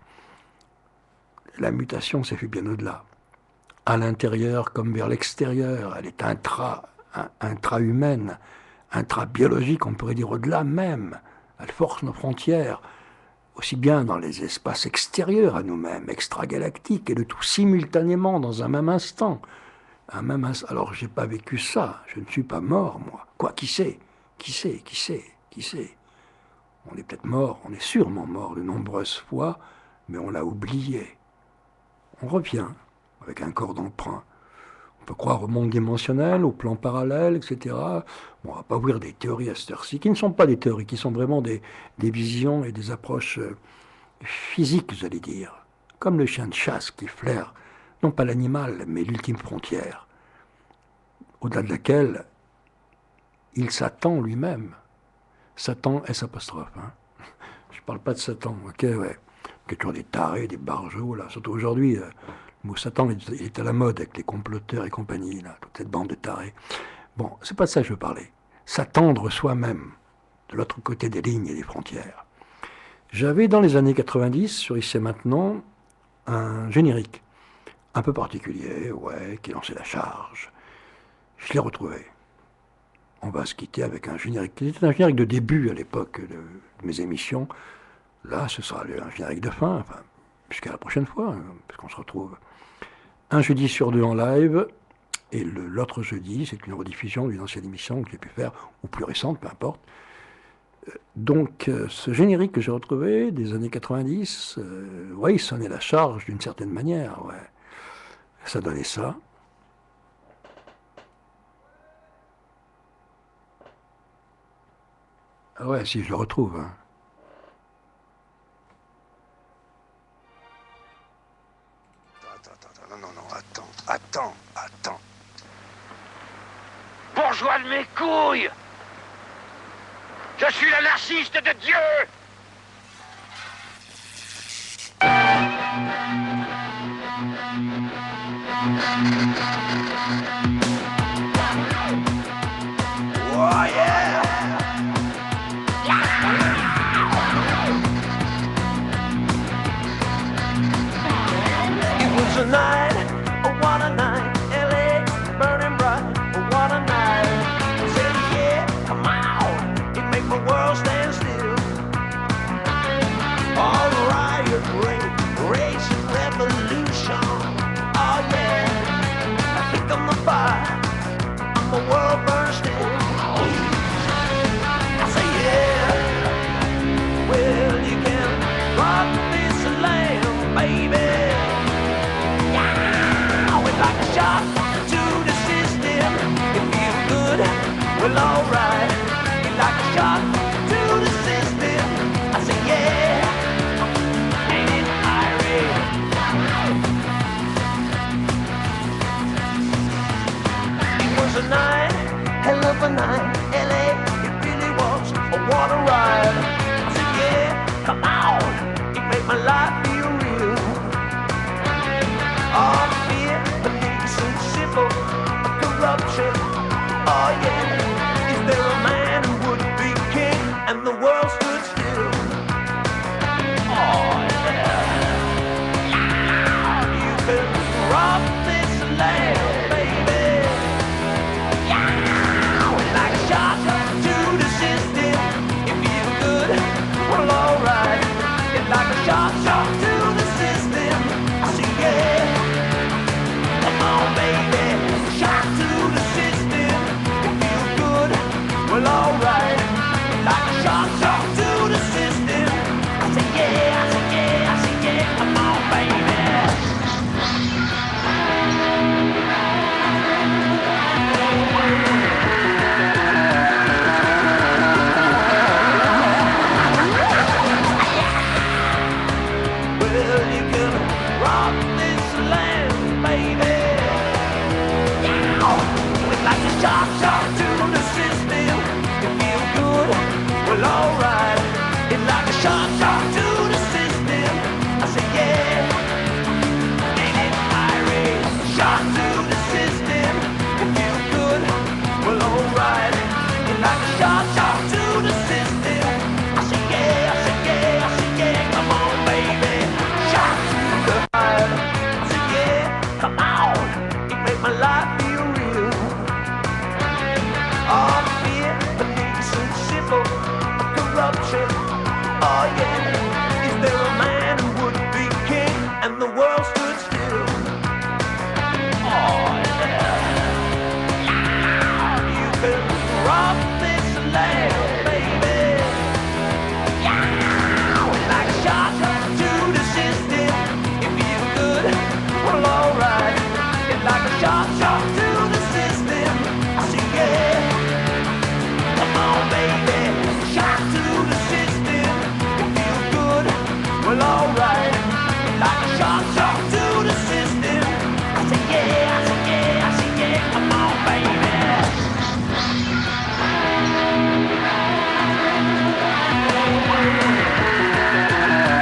La mutation s'est fait bien au-delà. À l'intérieur comme vers l'extérieur, elle est intra-humaine, intra-biologique, on pourrait dire au-delà même. Elle force nos frontières, aussi bien dans les espaces extérieurs à nous-mêmes, extragalactiques, et le tout simultanément dans un même instant. Alors, j'ai pas vécu ça, je ne suis pas mort, moi. Quoi, qui sait? Qui sait? On est peut-être mort, on est sûrement mort de nombreuses fois, mais on l'a oublié. On revient avec un corps d'emprunt. On peut croire au monde dimensionnel, au plan parallèle, etc. Bon, on va pas ouvrir des théories à cette heure-ci, qui ne sont pas des théories, qui sont vraiment des visions et des approches physiques, j'allais dire. Comme le chien de chasse qui flaire, non pas l'animal, mais l'ultime frontière, au-delà de laquelle il s'attend lui-même. Satan, S', hein. Je parle pas de Satan, ok, ouais. Il y a toujours des tarés, des barjots, là. Surtout aujourd'hui, le mot Satan, il est à la mode avec les comploteurs et compagnie, là, toute cette bande de tarés. Bon, c'est pas de ça que je veux parler. S'attendre soi-même, de l'autre côté des lignes et des frontières. J'avais dans les années 90, sur Ici et Maintenant, un générique un peu particulier, ouais, qui lançait la charge. Je l'ai retrouvé. On va se quitter avec un générique. C'était un générique de début à l'époque de mes émissions. Là, ce sera un générique de fin, enfin, jusqu'à la prochaine fois, hein, parce qu'on se retrouve un jeudi sur 2 en live, et l'autre jeudi, c'est une rediffusion d'une ancienne émission que j'ai pu faire, ou plus récente, peu importe. Donc, ce générique que j'ai retrouvé des années 90, ouais, il sonnait la charge d'une certaine manière, ouais. Ça donnait ça. Ah ouais, si je le retrouve, hein. Attends. Bourgeois de mes couilles! Je suis le narcisse de Dieu! Oh yeah! It was a night, oh what a night, LA burning bright, oh what a night. I said yeah, come on, it make my world stand still. All riot, race and revolution, oh yeah. I think I'm the trip. Oh yeah, is there a man